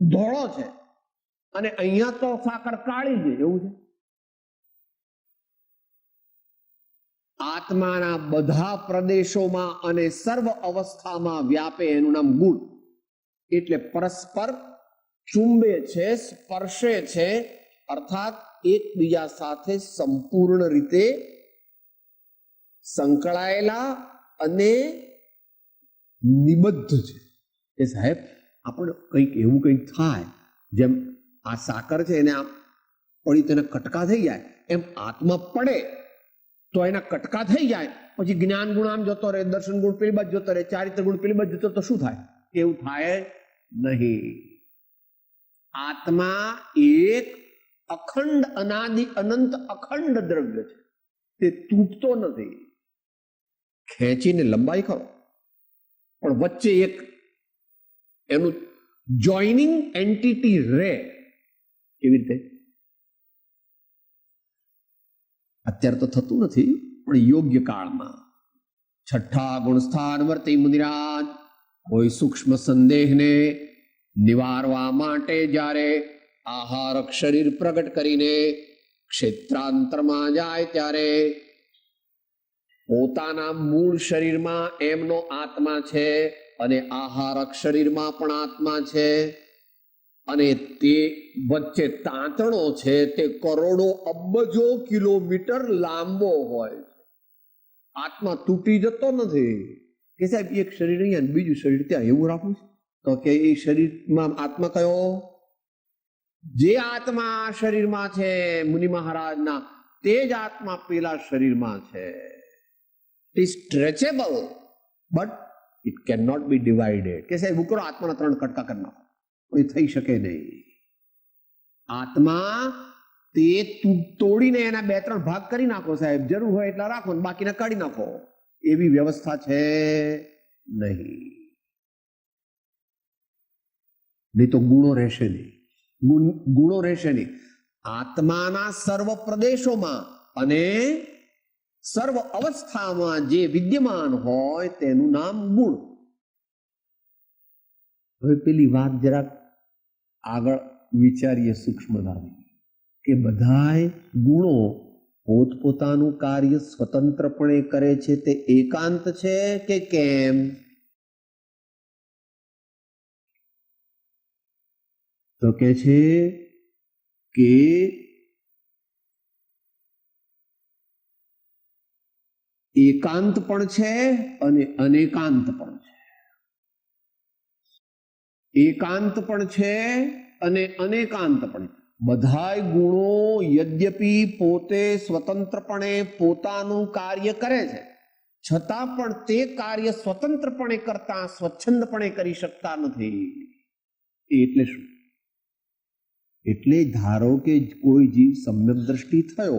ધોળો છે અને અહીંયા તો સાકર કાળી છે, એવું છે. આત્માના બધા પ્રદેશોમાં અને સર્વ અવસ્થામાં વ્યાપે એનું નામ ગુણ. એટલે પરસ્પર ચુંબે છે, સ્પર્શે છે, અર્થાત એકબીજા સાથે સંપૂર્ણ રીતે સંકળાયેલા અને નિબદ્ધ છે. એ સાહેબ આપણે કંઈક એવું કંઈક થાય, જેમ આ સાકર છે એને આમ પડી તેને કટકા થઈ જાય, એમ આત્મા પડે તો એના કટકા થઈ જાય, પછી જ્ઞાન ગુણ આમ જતો રહે, દર્શન ગુણ પેલી બાજુ જતો રહે, ચારિત્ર ગુણ પેલી બાજુ જતો, તો શું થાય? એવું થાય નહીં. આત્મા એક અખંડ અનાદિ અનંત અખંડ દ્રવ્ય છે, તે તૂટતો નથી. ખેંચીને લંબાઈ ખરો, પણ વચ્ચે એક એનું જોઈનિંગ એન્ટિટી રહે. કેવી રીતે? અત્યારે તો થતું નથી, પણ યોગ્ય કાળમાં છઠ્ઠા ગુણસ્થાન વર્તે મુનિરાજ કોઈ સૂક્ષ્મ સંદેહને નિવારવા માટે જ્યારે આહારક શરીર પ્રગટ કરીને ક્ષેત્રાંતરમાં જાય ત્યારે પોતાના મૂળ શરીરમાં એમનો આત્મા છે અને આહારક શરીરમાં પણ આત્મા છે, અને તે વચ્ચે તાંતણો છે તે કરોડો અબજો કિલોમીટર લાંબો હોય છે. આત્મા તૂટી જતો નથી કે સાહેબ એક શરીર અહીંયા બીજું શરીર ત્યાં, એવું રાખવું છે. તો કે એ શરીરમાં આત્મા કયો? જે આત્મા શરીરમાં છે મુનિ મહારાજના, તે જ આત્મા પેલા શરીરમાં છે. It is stretchable but it can not be divided. કે સાહેબ ઉકરો આત્માના 3 કટકા કરી નાખો, કોઈ થઈ શકે નહીં. આત્મા તે તોડીને એના 2-3 ભાગ કરી નાખો સાહેબ, જરૂર હોય એટલા રાખો ને બાકીના કાઢી નાખો, એવી વ્યવસ્થા છે નહીં. નહીં તો ગુણો રહેશે નહીં, ગુણો રહેશે નહીં. આત્માના સર્વ પ્રદેશોમાં અને સર્વ અવસ્થામાં જે વિદ્યમાન હોય તેનું નામ ગુણ. હવે પેલી વાત જરાક આગળ વિચારીએ સૂક્ષ્મતાથી, કે બધાય ગુણો પોતપોતાનું કાર્ય સ્વતંત્રપણે કરે છે, તે એકાંત છે કે કેમ? તો કે છે કે એકાંત પણ છે અને અનેકાંત પણ છે. એકાંત પણ છે અને અનેકાંત પણ. બધાય ગુણો યદ્યપી પોતે સ્વતંત્રપણે પોતાનું કાર્ય કરે છે, છતાં પણ તે કાર્ય સ્વતંત્રપણે કરતા સ્વચ્છંદપણે કરી શકતા નથી. એટલે શું? એટલે ધારો કે કોઈ જીવ સમ્યક દ્રષ્ટિ થયો,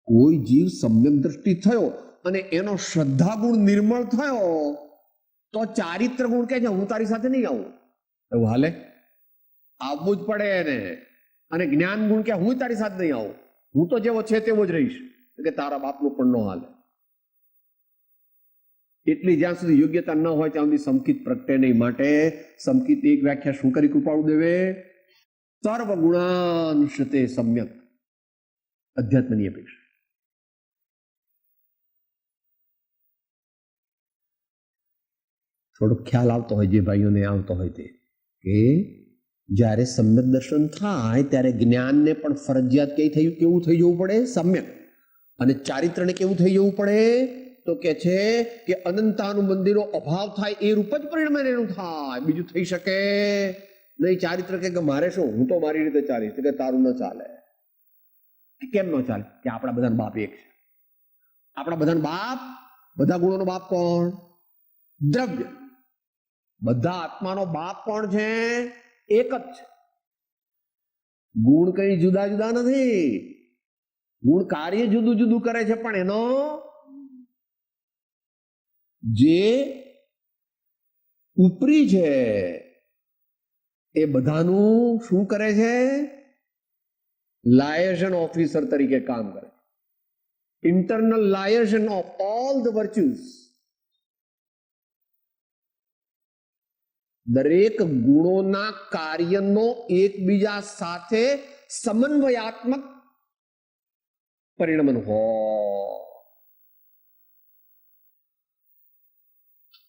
કોઈ જીવ સમ્યક દ્રષ્ટિ થયો અને એનો શ્રદ્ધા ગુણ નિર્મળ થયો, તો ચારિત્ર ગુણ કે હું તારી સાથે નહીં આવું, એવું હાલે? આવવું જ પડે એને. અને જ્ઞાન ગુણ કે હું તારી સાથે નહીં આવું, હું તો જેવો છે તેવો જ રહીશ, કે તારા બાપનું પણ ન હાલે. એટલી જ્યાં સુધી યોગ્યતા ન હોય ત્યાં સુધી સમકિત પ્રગટે નહીં. માટે સમકિત એક વ્યાખ્યા શું કરી કૃપાળુ દેવે? સર્વ ગુણાંશતે સમ્યક. અધ્યાત્મની અપેક્ષા. થોડો ખ્યાલ આવતો હોય જે ભાઈઓને આવતો હોય તે, કે જ્યારે સમ્યક દર્શન થાય ત્યારે જ્ઞાનને પણ ફરજિયાત કેવું થઈ જવું પડે? સમ્યક. અને ચારિત્રને કેવું થઈ જવું પડે? તો કે છે કે અનંતાનુબંધીનો અભાવ થાય એ રૂપ જ પરિણામે એનું થાય, બીજું થઈ શકે નહીં. ચારિત્ર કે મારે શું, હું તો મારી રીતે ચાલીશ, કે તારું ન ચાલે. કેમ ન ચાલે? કે આપણા બધાનો બાપ એક છે. આપણા બધાનો બાપ, બધા ગુણોનો બાપ કોણ? દ્રવ્ય. બધા આત્માનો બાપ કોણ છે? એક જ છે. ગુણ કઈ જુદા જુદા નથી. ગુણ કાર્ય જુદું જુદું કરે છે, પણ એનો જે ઉપરી છે એ બધાનું શું કરે છે? લાયઝન ઓફિસર તરીકે કામ કરે. Internal liaison of all the virtues. દરેક ગુણોના કાર્યનો એકબીજા સાથે સમન્વયાત્મક પરિણમન હોય.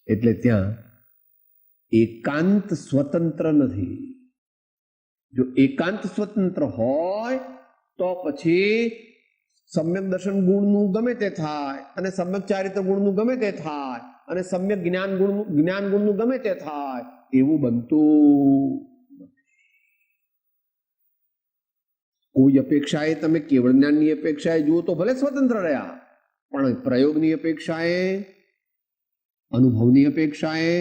એટલે ત્યાં એકાંત સ્વતંત્ર નથી. જો એકાંત સ્વતંત્ર હોય તો પછી સમ્યક દર્શન ગુણનું ગમે તે થાય, અને સમ્યક ચારિત્ર ગુણનું ગમે તે થાય, અને સમ્યક જ્ઞાન ગુણનું ગમે તે થાય, એવું બનતું. કોઈ અપેક્ષાએ તમે કેવળ જ્ઞાનની અપેક્ષાએ જુઓ તો ભલે સ્વતંત્ર રહ્યા, પણ પ્રયોગની અપેક્ષાએ, અનુભવની અપેક્ષાએ,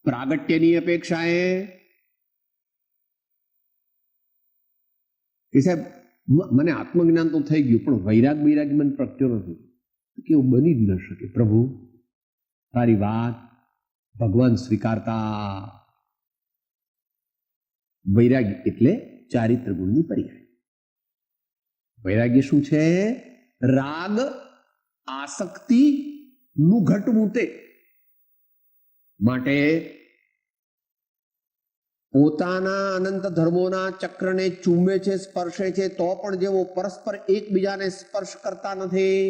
પ્રાગટ્યની અપેક્ષાએ કે સાહેબ મને આત્મજ્ઞાન તો થઈ ગયું, પણ વૈરાગ મને પ્રગટ્યો નથી, કે એવું બની જ ન શકે. પ્રભુ તારી વાત ભગવાન સ્વીકારતા. વૈરાગી એટલે ચારિત્ર ગુણની પર્યાય. વૈરાગ્ય શું છે? રાગ આસક્તિ નું ઘટવું. તે માટે પોતાના અનંત ધર્મોના ચક્રને ચૂમે છે, સ્પર્શે છે, તો પણ જેવો પરસ્પર એકબીજાને સ્પર્શ કરતા નથી,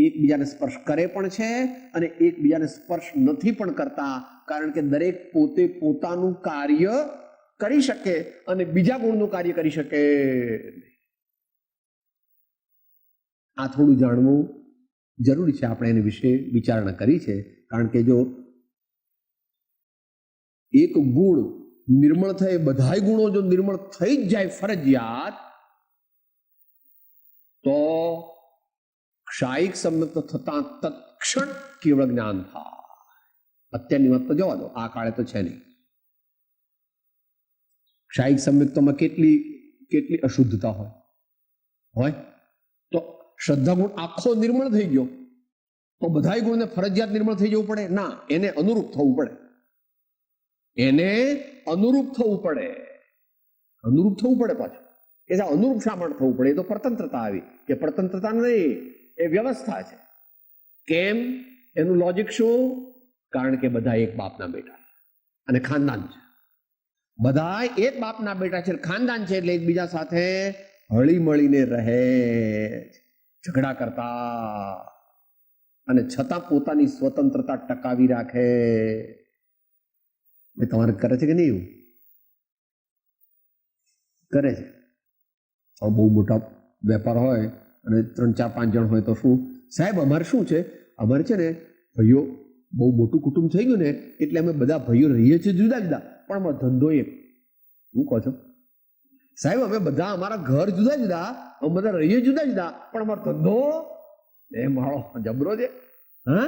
એકબીજાને સ્પર્શ કરે પણ છે અને એકબીજાને સ્પર્શ નથી પણ કરતા. કારણ કે દરેક પોતે પોતાનું કાર્ય કરી શકે અને બીજા ગુણનું કાર્ય કરી શકે. આ થોડું જાણવું જરૂરી છે. આપણે એની વિશે વિચારણા કરી છે. કારણ કે જો એક ગુણ નિર્મળ થાય, બધા ગુણો જો નિર્મળ થઈ જ જાય ફરજિયાત, તો ક્ષાયિક સમ્યક્ત થતા તત્ક્ષણ કેવળ જ્ઞાન થાય. અત્યારની વાત તો જવા દો, આ કાળે તો છે નહીં. ક્ષાયિક સમ્યક્તમાં કેટલી અશુદ્ધતા હોય તો શ્રદ્ધા ગુણ આખો નિર્મળ થઈ ગયો તો બધા ગુણને ફરજિયાત નિર્મળ થઈ જવું પડે? ના, એને અનુરૂપ થવું પડે. એને અનુરૂપ થવું પડે. અનુરૂપ થવું પડે પાછું. એ અનુરૂપ શા માટે થવું પડે? એ તો પરતંત્રતા આવી. કે પરતંત્રતા નહીં, એ વ્યવસ્થા છે. કેમ? એનું લોજિક શું? કારણ કે બધા એક બાપના બેટા અને ખાનદાન છે. બધા એક બાપના બેટા છે, ખાનદાન છે, એટલે એકબીજા સાથે હળી મળીને રહે, ઝઘડા કરતા, અને છતાં પોતાની સ્વતંત્રતા ટકાવી રાખે. તમારે કરે છે કે નહીં? એવું કરે છે. બહુ મોટા વેપાર હોય અને 3-4-5 જણ હોય તો શું, સાહેબ અમારે શું છે, અમારે છે ને ભાઈઓ બહુ મોટું કુટુંબ થઈ ગયું ને, એટલે અમે બધા ભાઈઓ રહીએ છીએ જુદા જુદા, પણ અમારો ધંધો એક. હું કહો છો સાહેબ અમે બધા અમારા ઘર જુદા જુદા, અમે બધા રહીએ જુદા જુદા, પણ અમારો ધંધો એ મારો જબરો છે. હા,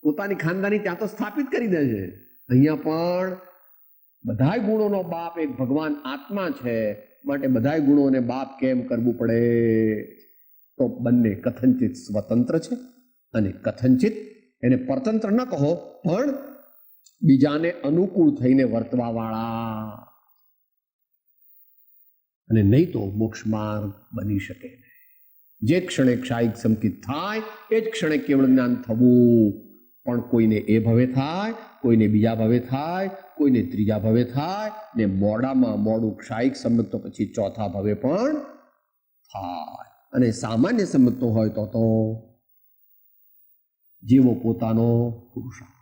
પોતાની ખાનદાની ત્યાં તો સ્થાપિત કરી દે છે. અહીંયા પણ બધા ગુણોનો બાપ એક ભગવાન આત્મા છે. માટે બધા ગુણોને બાપ કેમ કરવું પડે? તો બંને કથનચિત સ્વતંત્ર છે અને કથનચિત, એને પરતંત્ર ન કહો, પણ બીજાને અનુકૂળ થઈને વર્તવા વાળા. અને નહીં તો મોક્ષ માર્ગ બની શકે. જે ક્ષણે ક્ષાયિક સંકિત થાય એ જ ક્ષણે કેવળ જ્ઞાન થવું. પણ કોઈને એ ભવે થાય, કોઈને બીજા ભવે થાય, કોઈને ત્રીજા ભવે થાય, ને મોડામાં મોડું ક્ષાયિક સંમત તો પછી ચોથા ભવે પણ થાય. અને સામાન્ય સંમત હોય તો જેવો પોતાનો પુરુષાર્થ.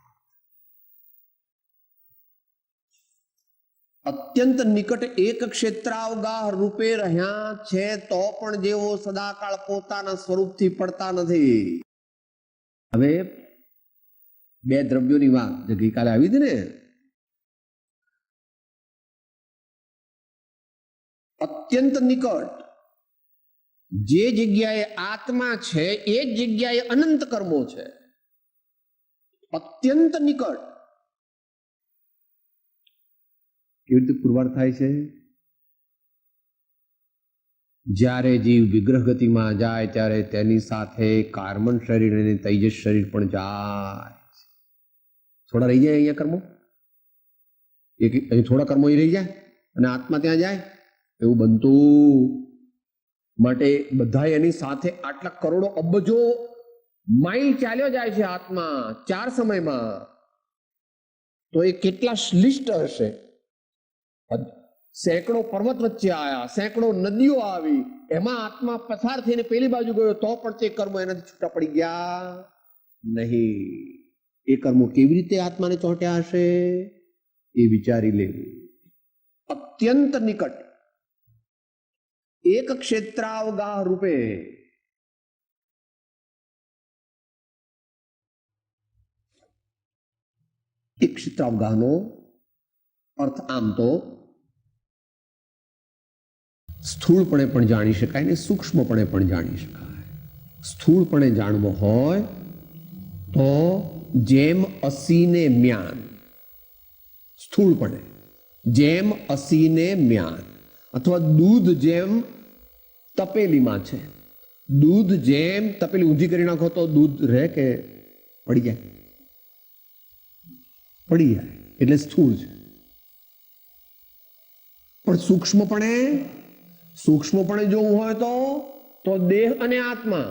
અત્યંત નિકટ એક ક્ષેત્રાવગાહ રૂપે રહ્યા છે તો પણ જેવો સદાકાળ પોતાના સ્વરૂપથી પડતા નથી. હવે બે દ્રવ્યોની વાત જે ગઈકાલે આવી હતી ને, અત્યંત નિકટ જે જગ્યાએ આત્મા છે એ જ જગ્યાએ અનંત કર્મો છે. અત્યંત નિકટ. કેવી રીતે પુરવાર થાય છે? જ્યારે જીવ વિગ્રહ ગતિમાં જાય ત્યારે તેની સાથે કાર્બન શરીર અને તેજસ શરીર પણ જાય. થોડા રહી જાય અહીંયા કર્મો, અહીં થોડા કર્મો રહી જાય અને આત્મા ત્યાં જાય, એવું બનતું. માટે બધા એની સાથે આટલા કરોડો અબજો માઇલ ચાલ્યો જાય છે આત્મા 4 સમયમાં, તો એ કેટલા શ્લિષ્ટ હશે. સેંકડો પર્વત વચ્ચે આવ્યા, સેંકડો નદીઓ આવી, એમાં આત્મા પસાર થઈને પેલી બાજુ ગયો તો પણ તે કર્મો એનાથી છૂટા પડી ગયા નહીં. એ કર્મો કેવી રીતે આત્માને ચોંટ્યા હશે એ વિચારી લેવું. અત્યંત નિકટ, એક ક્ષેત્રાવગાહ રૂપે. એક ક્ષેત્રાવગાહનો અર્થ આમ તો સ્થૂળપણે પણ જાણી શકાય ને સૂક્ષ્મપણે પણ જાણી શકાય. સ્થૂળપણે જાણવો હોય તો જેમ અસીને મ્યાન, સ્થૂળપણે જેમ અસીને મ્યાન, અથવા દૂધ જેમ તપેલીમાં છે, દૂધ જેમ તપેલી ઊંધી કરી નાખો તો દૂધ રહે કે પડી જાય? પડી જાય, એટલે સ્થૂળ છે. પણ સૂક્ષ્મપણે જોવું હોય તો દેહ અને આત્મા.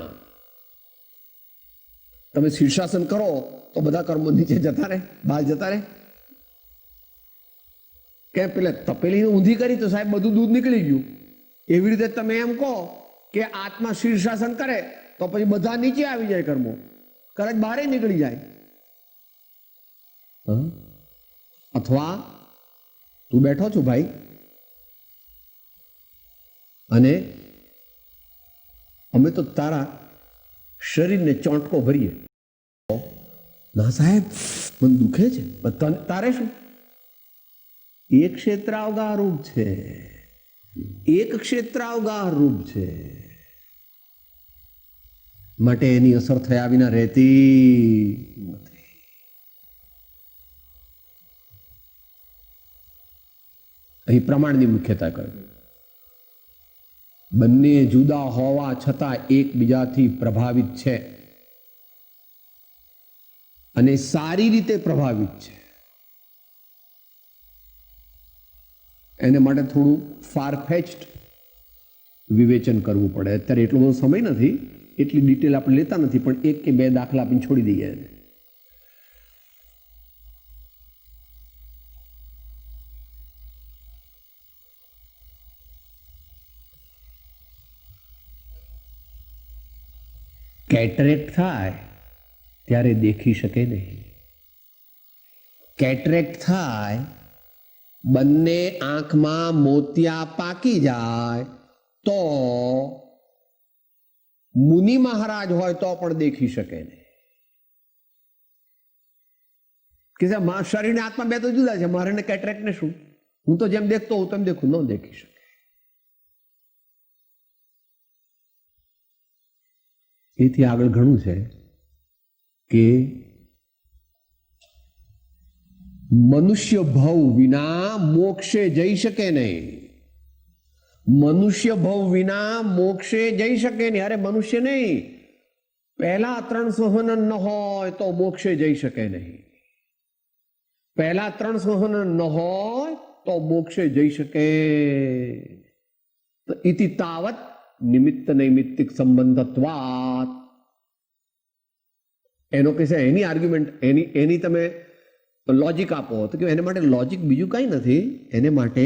તમે શીર્ષાસન કરો તો બધા કર્મો નીચે જતા રહે, બહાર જતા રહે. કે પેલા તપેલી ઊંધી કરી તો સાહેબ બધું દૂધ નીકળી ગયું. એવી રીતે તમે એમ કહો કે આત્મા શીર્ષાસન કરે તો પછી બધા નીચે આવી જાય કર્મો, કદાચ બહાર નીકળી જાય. અથવા તું બેઠો છું ભાઈ અને અમે તો તારા શરીરને ચોંટકો ભરીએ. ના સાહેબ મને દુખે છે, બધા તારે શું? એક ક્ષેત્રાવગાહ રૂપ છે, એક ક્ષેત્રાવગાહ રૂપ છે. માટે એની અસર થયા વિના રહેતી નથી. અહીં પ્રમાણની મુખ્યતા કરવી. બંને જુદા હોવા છતાં એકબીજાથી પ્રભાવિત છે અને સારી રીતે પ્રભાવિત છે. એને માટે થોડું ફારફેચ્ડ વિવેચન કરવું પડે. અત્યારે એટલો બધો સમય નથી, એટલી ડિટેલ આપણે લેતા નથી, પણ 1 કે 2 દાખલા આપીને છોડી દઈએ એને. કેટરેક્ટ થાય ત્યારે દેખી શકે નહીં. કેટરેક્ટ થાય, બંને આંખમાં મોતિયા પાકી જાય તો મુનિ મહારાજ હોય તો પણ દેખી શકે નહીં. કે શરીર ને આત્મા બે તો જુદા છે, મારે ને કેટરેક્ટ ને શું? હું તો જેમ દેખતો હું તેમ દેખું, ન દેખી શકે. એથી આગળ ઘણું છે કે મનુષ્ય ભવ વિના મોક્ષે જઈ શકે નહીં. મનુષ્ય ભવ વિના મોક્ષે જઈ શકે નહીં. અરે મનુષ્ય નહીં, પહેલા 3 સંહનન ન હોય તો મોક્ષે જઈ શકે નહીં. પહેલા 3 સંહનન ન હોય તો મોક્ષે જઈ શકે. તો ઇતિ તાવત નિમિત્ત નૈમિત્તિક સંબંધત્વાત. એનો કે છે એની આર્ગ્યુમેન્ટ, એની તમે લોજિક આપો તો કે એને માટે લોજિક બીજું કંઈ નથી. એને માટે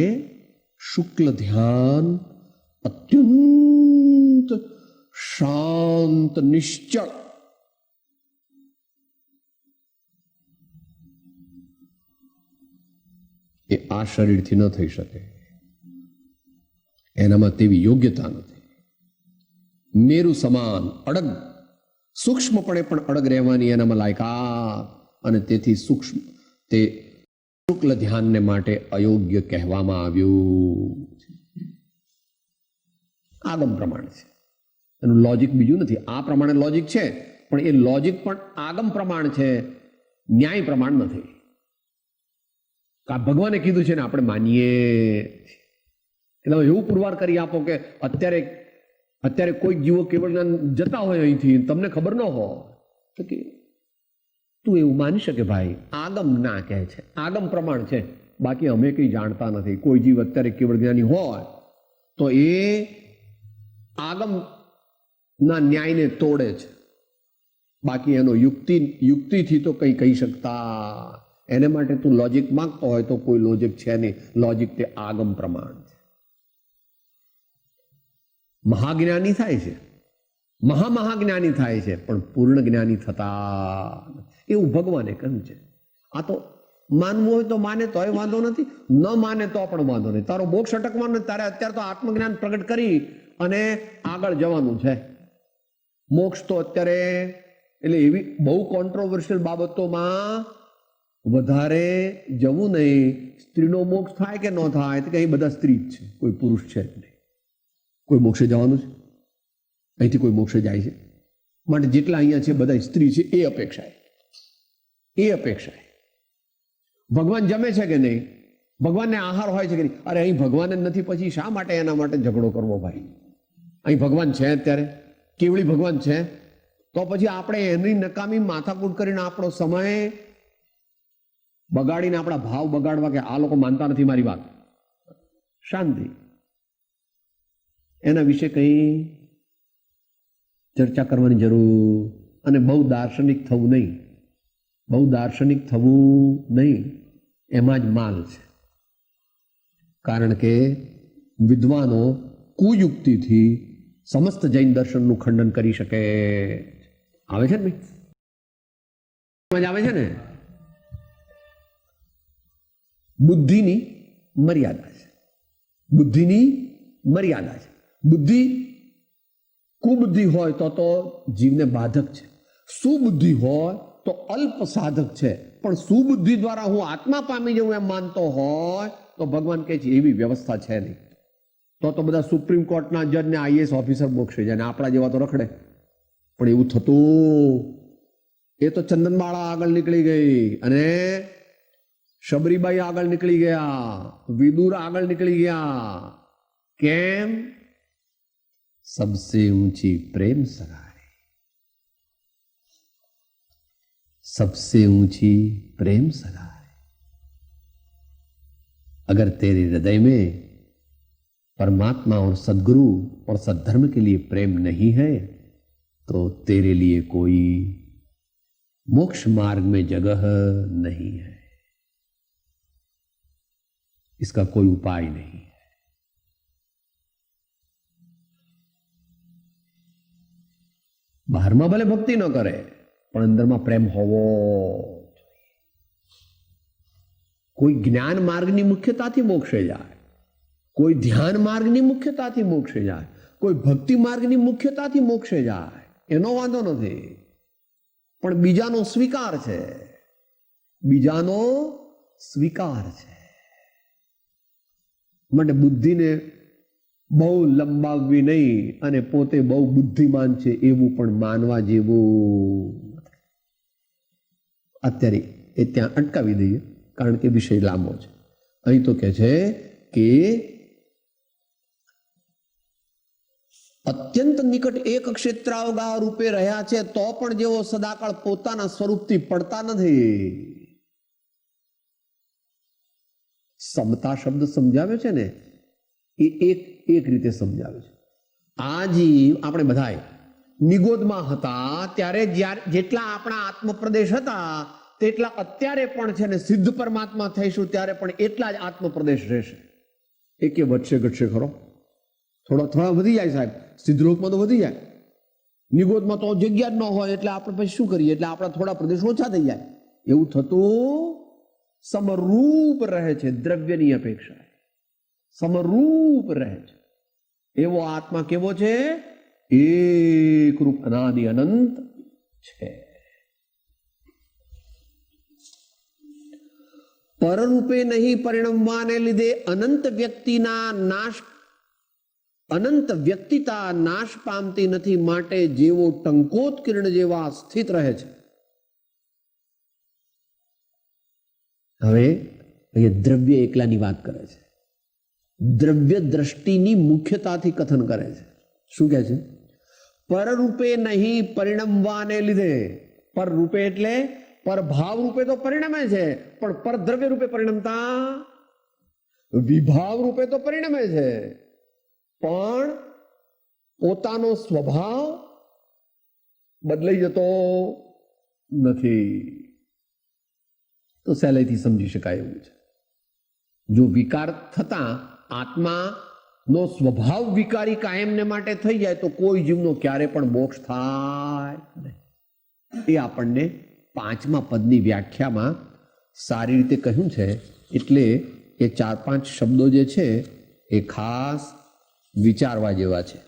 શુક્લ ધ્યાન, અત્યંત શાંત નિશ્ચળ, એ આ શરીરથી ન થઈ શકે. એનામાં તેવી યોગ્યતા નથી. મેરુ સમાન અડગ, સૂક્ષ્મપણે પણ અડગ રહેવાની એનામાં લાયકાત, અને તેથી સૂક્ષ્મ તે શુક્લ ધ્યાનને માટે અયોગ્ય કહેવામાં આવ્યું. આગમ પ્રમાણ છે, એનું લોજિક બીજું નથી. આ પ્રમાણે લોજિક છે પણ એ લોજિક પણ આગમ પ્રમાણ છે. ન્યાય પ્રમાણ નથી. ભગવાને કીધું છે ને આપણે માનીએ. એટલે એવું પુરવાર કરી આપો કે અત્યારે કોઈ જીવો કેવળ જ્ઞાન જતા હોય અહીંથી, તમને ખબર ન હોય તો કે તું એવું માની શકે ભાઈ, આગમ ના કહે છે, આગમ પ્રમાણ છે, બાકી અમે કંઈ જાણતા નથી. કોઈ જીવ અત્યારે કેવળ જ્ઞાની હોય તો એ આગમના ન્યાયને તોડે છે, બાકી એનો યુક્તિથી તો કંઈ કહી શકતા. એને માટે તું લોજિક માંગતો હોય તો કોઈ લોજિક છે નહીં. લોજિક તે આગમ પ્રમાણ છે. મહાજ્ઞાની થાય છે, મહાજ્ઞાની થાય છે, પણ પૂર્ણ જ્ઞાની થતા એવું ભગવાને કહ્યું છે. આ તો માનવું હોય તો માને તોય વાંધો નથી, ન માને તો પણ વાંધો નહીં. તારો મોક્ષ અટકવાનો તારે અત્યારે તો આત્મજ્ઞાન પ્રગટ કરી અને આગળ જવાનું છે. મોક્ષ તો અત્યારે એટલે એવી બહુ કોન્ટ્રોવર્શિયલ બાબતોમાં વધારે જવું નહીં. સ્ત્રીનો મોક્ષ થાય કે ન થાય તો કે અહીં બધા સ્ત્રી જ છે, કોઈ પુરુષ છે જ નહીં. કોઈ મોક્ષે જવાનું છે? અહીંથી કોઈ મોક્ષે જાય છે? માટે જેટલા અહીંયા છે બધા સ્ત્રી છે એ અપેક્ષાએ. ભગવાન જમે છે કે નહીં? ભગવાનને આહાર હોય છે કે નહીં? અરે અહીં ભગવાન જ નથી, પછી શા માટે એના માટે ઝઘડો કરવો ભાઈ? અહીં ભગવાન છે અત્યારે, કેવળી ભગવાન છે, તો પછી આપણે એની નકામી માથાકૂટ કરીને આપણો સમય બગાડીને આપણા ભાવ બગાડવા કે આ લોકો માનતા નથી મારી વાત, શાંતિ. એના વિશે કંઈ ચર્ચા કરવાની જરૂર. અને બહુ દાર્શનિક થવું નહીં, એમાં જ માલ છે. કારણ કે વિદ્વાનો કુયુક્તિથી સમસ્ત જૈન દર્શનનું ખંડન કરી શકે. આવે છે ને ભાઈ, આવે છે ને. બુદ્ધિની મર્યાદા છે. બુદ્ધિ કુબુદ્ધિ હોય તો જીવને બાધક છે. સુબુદ્ધિ હોય તો અલ્પ સાધક છે. પણ સુબુદ્ધિ દ્વારા હું આત્મા પામી જવું એમ માનતો હોય તો ભગવાન કહે છે એવી વ્યવસ્થા છે નહીં. તો બધા સુપ્રીમ કોર્ટના જજ ને આઈએએસ ઓફિસર મોક્ષે જાય ને આપણા જેવા તો રખડે. પણ એવું થતું, એ તો ચંદનબાળા આગળ નીકળી ગઈ અને શબરીબાઈ આગળ નીકળી ગયા, વિદુર આગળ નીકળી ગયા. કેમ? सबसे ऊंची प्रेम सगाई, सबसे ऊंची प्रेम सगाई. अगर तेरे हृदय में परमात्मा और सदगुरु और सद्धर्म के लिए प्रेम नहीं है तो तेरे लिए कोई मोक्ष मार्ग में जगह नहीं है. इसका कोई उपाय नहीं. બહારમાં ભલે ભક્તિ ન કરે પણ અંદરમાં પ્રેમ હોવો. કોઈ જ્ઞાન માર્ગની મુખ્યતાથી મોક્ષે જાય, કોઈ ધ્યાન માર્ગની મુખ્યતાથી મોક્ષે જાય, કોઈ ભક્તિ માર્ગની મુખ્યતાથી મોક્ષે જાય, એનો વાંધો નથી. પણ બીજાનો સ્વીકાર છે. માટે બુદ્ધિને બહુ લંબાવવી નહીં અને પોતે બહુ બુદ્ધિમાન છે એવું પણ માનવા જેવું. અત્યારે એ ત્યાં અટકાવી દઈએ કારણ કે વિષય લાંબો છે. અહીં તો કહે છે કે અત્યંત નિકટ એક ક્ષેત્રાવગા રૂપે રહ્યા છે તો પણ જેઓ સદાકાળ પોતાના સ્વરૂપથી પડતા નથી. સમતા શબ્દ સમજાવે છે ને એ એક રીતે સમજાવે છે. આ જીવ આપણે બધાય નિગોદમાં હતા ત્યારે જેટલા આપણા આત્મપ્રદેશ હતા તેટલા અત્યારે પણ છે ને સિદ્ધ પરમાત્મા થઈશું ત્યારે પણ એટલા જ આત્મપ્રદેશ રહેશે. એકે વધશે ઘટશે ખરો? થોડા વધી જાય સાહેબ. સિદ્ધલોકમાં તો વધી જાય, નિગોદમાં તો જગ્યા જ ન હોય એટલે આપણે પછી શું કરીએ, એટલે આપણા થોડા પ્રદેશ ઓછા થઈ જાય. એવું થતું સમરૂપ રહે છે, દ્રવ્યની અપેક્ષા સમરૂપ રહે છે. એવો આત્મા કેવો છે? એક રૂપ અનાદિ અનંત છે. પરરૂપે નહીં પરિણમવાને લીધે અનંત વ્યક્તિતા નાશ પામતી નથી. માટે જેવો ટંકોત કિરણ જેવા સ્થિત રહે છે હવે અહીંયા દ્રવ્ય એકલાની વાત કરે છે. દ્રવ્ય દ્રષ્ટિની મુખ્યતાથી કથન કરે છે. શું કહે છે? પરરૂપે નહીં પરિણમવાને લીધે. પર રૂપે એટલે પર ભાવ રૂપે તો પરિણમે છે, પણ પર દ્રવ્ય રૂપે પરિણમતા વિભાવ રૂપે તો પરિણમે છે, પણ પોતાનો સ્વભાવ બદલાઈ જતો નથી. તો સહેલાઈથી સમજી શકાય એવું છે. જો વિકાર થતા આત્માનો સ્વભાવ વિકારી કાયમને માટે થઈ જાય તો કોઈ જીવનો ક્યારે પણ મોક્ષ થાય નહીં. એ આપણને 5મા પદની વ્યાખ્યામાં સારી રીતે કહ્યું છે. એટલે એ 4-5 શબ્દો જે છે એ ખાસ વિચારવા જેવા છે.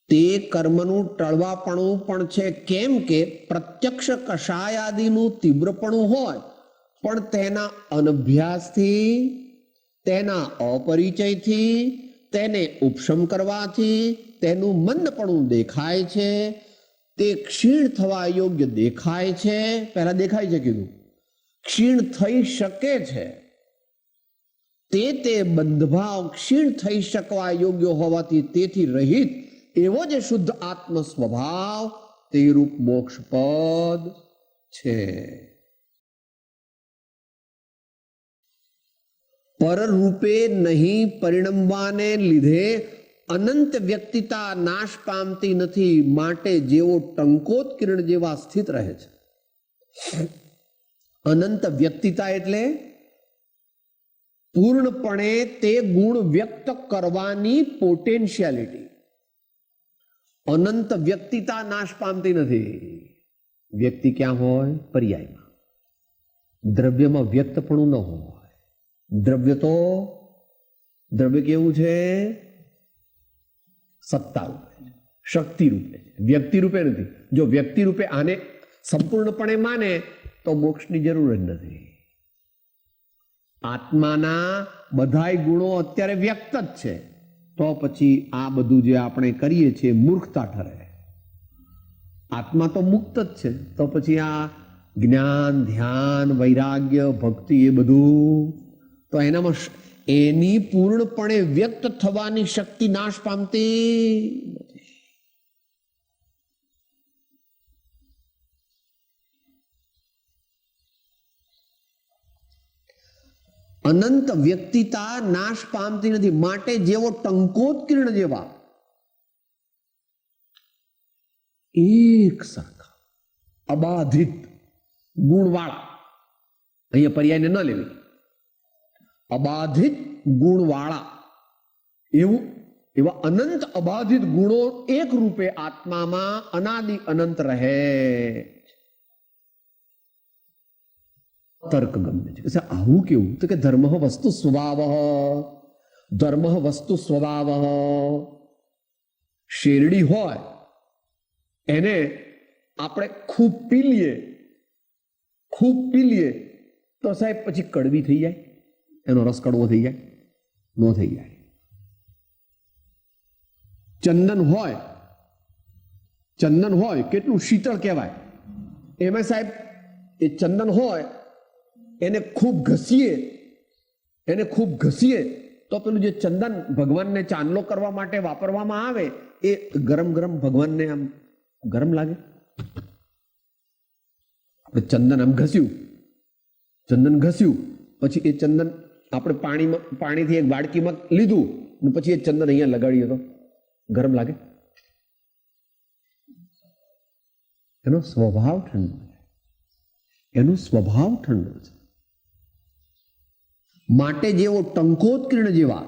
તે કર્મનું ટળવાપણું પણ છે. કેમ કે પ્રત્યક્ષ કષાયાદિનું તીવ્રપણું હોય પણ તેના અનભ્યાસથી, તેના અપરિચયથી, તેને ઉપશમ કરવાથી તેનું મંદપણું દેખાય છે. તે ક્ષીણ થવા યોગ્ય દેખાય છે. પહેલા દેખાય છે કીધું, ક્ષીણ થઈ શકે છે. તે બંધભાવ ક્ષીણ થઈ શકવા યોગ્ય હોવાથી તેથી રહિત એવો જે શુદ્ધ આત્મ સ્વભાવ તે રૂપ મોક્ષ પદ છે. પર રૂપે નહીં પરિણમવાને લીધે અનંત વ્યક્તિતા નાશ પામતી નથી, માટે જેવો ટંકોત્કીર્ણ જેવા સ્થિત રહે છે. અનંત વ્યક્તિતા એટલે પૂર્ણપણે તે ગુણ વ્યક્ત કરવાની પોટેન્શિયાલિટી. અનંત વ્યક્તિતા નાશ પામતી નથી. વ્યક્તિ ક્યાં હોય? પર્યાયમાં. દ્રવ્યમાં વ્યક્તપણું ન હોય. દ્રવ્ય કેવું છે? સત્તા રૂપે, શક્તિ રૂપે, વ્યક્તિ રૂપે નથી. જો વ્યક્તિ રૂપે આને સંપૂર્ણપણે માને તો મોક્ષની જરૂર જ નથી. આત્માના બધાય ગુણો અત્યારે વ્યક્ત જ છે, તો પછી આ બધું જે આપણે કરીએ છીએ મૂર્ખતા ઠરે. આત્મા તો મુક્ત જ છે, તો પછી આ જ્ઞાન, ધ્યાન, વૈરાગ્ય, ભક્તિ એ બધું તો એનામાં એની પૂર્ણપણે વ્યક્ત થવાની શક્તિ નાશ પામતી નથી. અનંત વ્યક્તિતા નાશ પામતી નથી, માટે જેવો ટંકોત્કીર્ણ જેવા એક સરખા અબાધિત ગુણવાળા, અહીંયા પર્યાયને ન લેવી, અબાધિત ગુણવાળા એવા અનંત અબાધિત ગુણો એક રૂપે આત્મામાં અનાદિ અનંત રહે. તર્ક ગમે છે. આવું કેવું? તો કે ધર્મ વસ્તુ સ્વભાવ. શેરડી હોય એને આપણે ખૂબ પી લઈએ તો સાહેબ પછી કડવી થઈ જાય? એનો રસ કડવો થઈ જાય? ન થઈ જાય. ચંદન હોય કેટલું શીતળ કહેવાય. એમાં સાહેબ એ ચંદન હોય એને ખૂબ ઘસીએ તો પેલું જે ચંદન ભગવાનને ચાંદલો કરવા માટે વાપરવામાં આવે એ ગરમ ભગવાનને આમ ગરમ લાગે. આપણે ચંદન આમ ઘસ્યું પછી એ ચંદન આપણે પાણીથી એક વાડકીમાં લીધું અને પછી એ ચંદન અહીંયા લગાડીએ તો ગરમ લાગે? એનો સ્વભાવ ઠંડો છે. માટે જેવો ટંકોત્કીર્ણ જેવા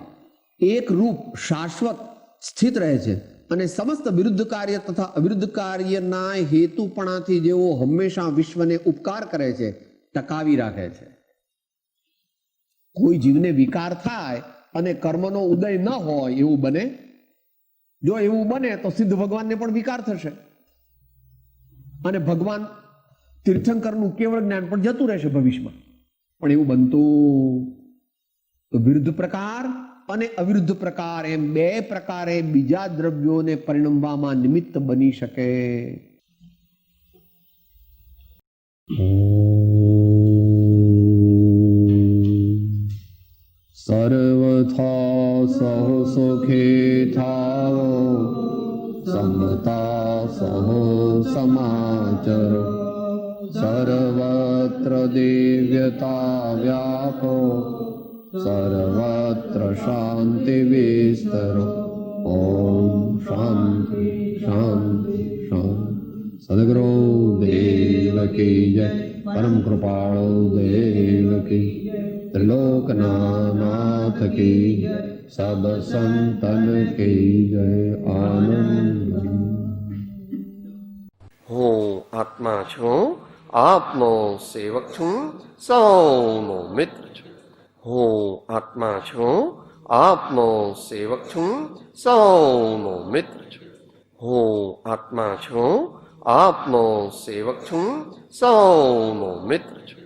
એક રૂપ શાશ્વત સ્થિત રહે છે અને સમસ્ત વિરુદ્ધ કાર્ય તથા અવિરુદ્ધ કાર્યના હેતુપણાથી જેવો હંમેશા વિશ્વને ઉપકાર કરે છે, ટકાવી રાખે છે. કોઈ જીવને વિકાર થાય અને કર્મનો ઉદય ન હોય એવું બને. જો એવું બને તો સિદ્ધ ભગવાનને પણ વિકાર થશે અને ભગવાન તીર્થંકરનું કેવળ જ્ઞાન પણ જતું રહેશે ભવિષ્યમાં. પણ એવું બનતું તો વિરુદ્ધ પ્રકાર અને અવિરુદ્ધ પ્રકાર એમ બે પ્રકારે બીજા દ્રવ્યોને પરિણમવામાં નિમિત્ત બની શકે. સર્વથા સહ સુખે થાવો સમતા સહ સમાચરો સર્વત્ર દિવ્યતા વ્યાપો સર્વત્ર શાંતિ વિસ્તરો ઓમ શાંતિ શાંતિ શાંતિ સદગુરુ દેવ કી જય પરમ કૃપાળુ દેવ કી ત્રિલોકનાથ કી સબ સંતન કી જય આનંદ. હું આત્મા છું, આપનો સેવક છું, સૌનો મિત્ર છું. હું આત્મા છું, આપનો સેવક છું, સૌનો મિત્ર છું. હું આત્મા છું, આપનો સેવક છું, સૌનો મિત્ર છું.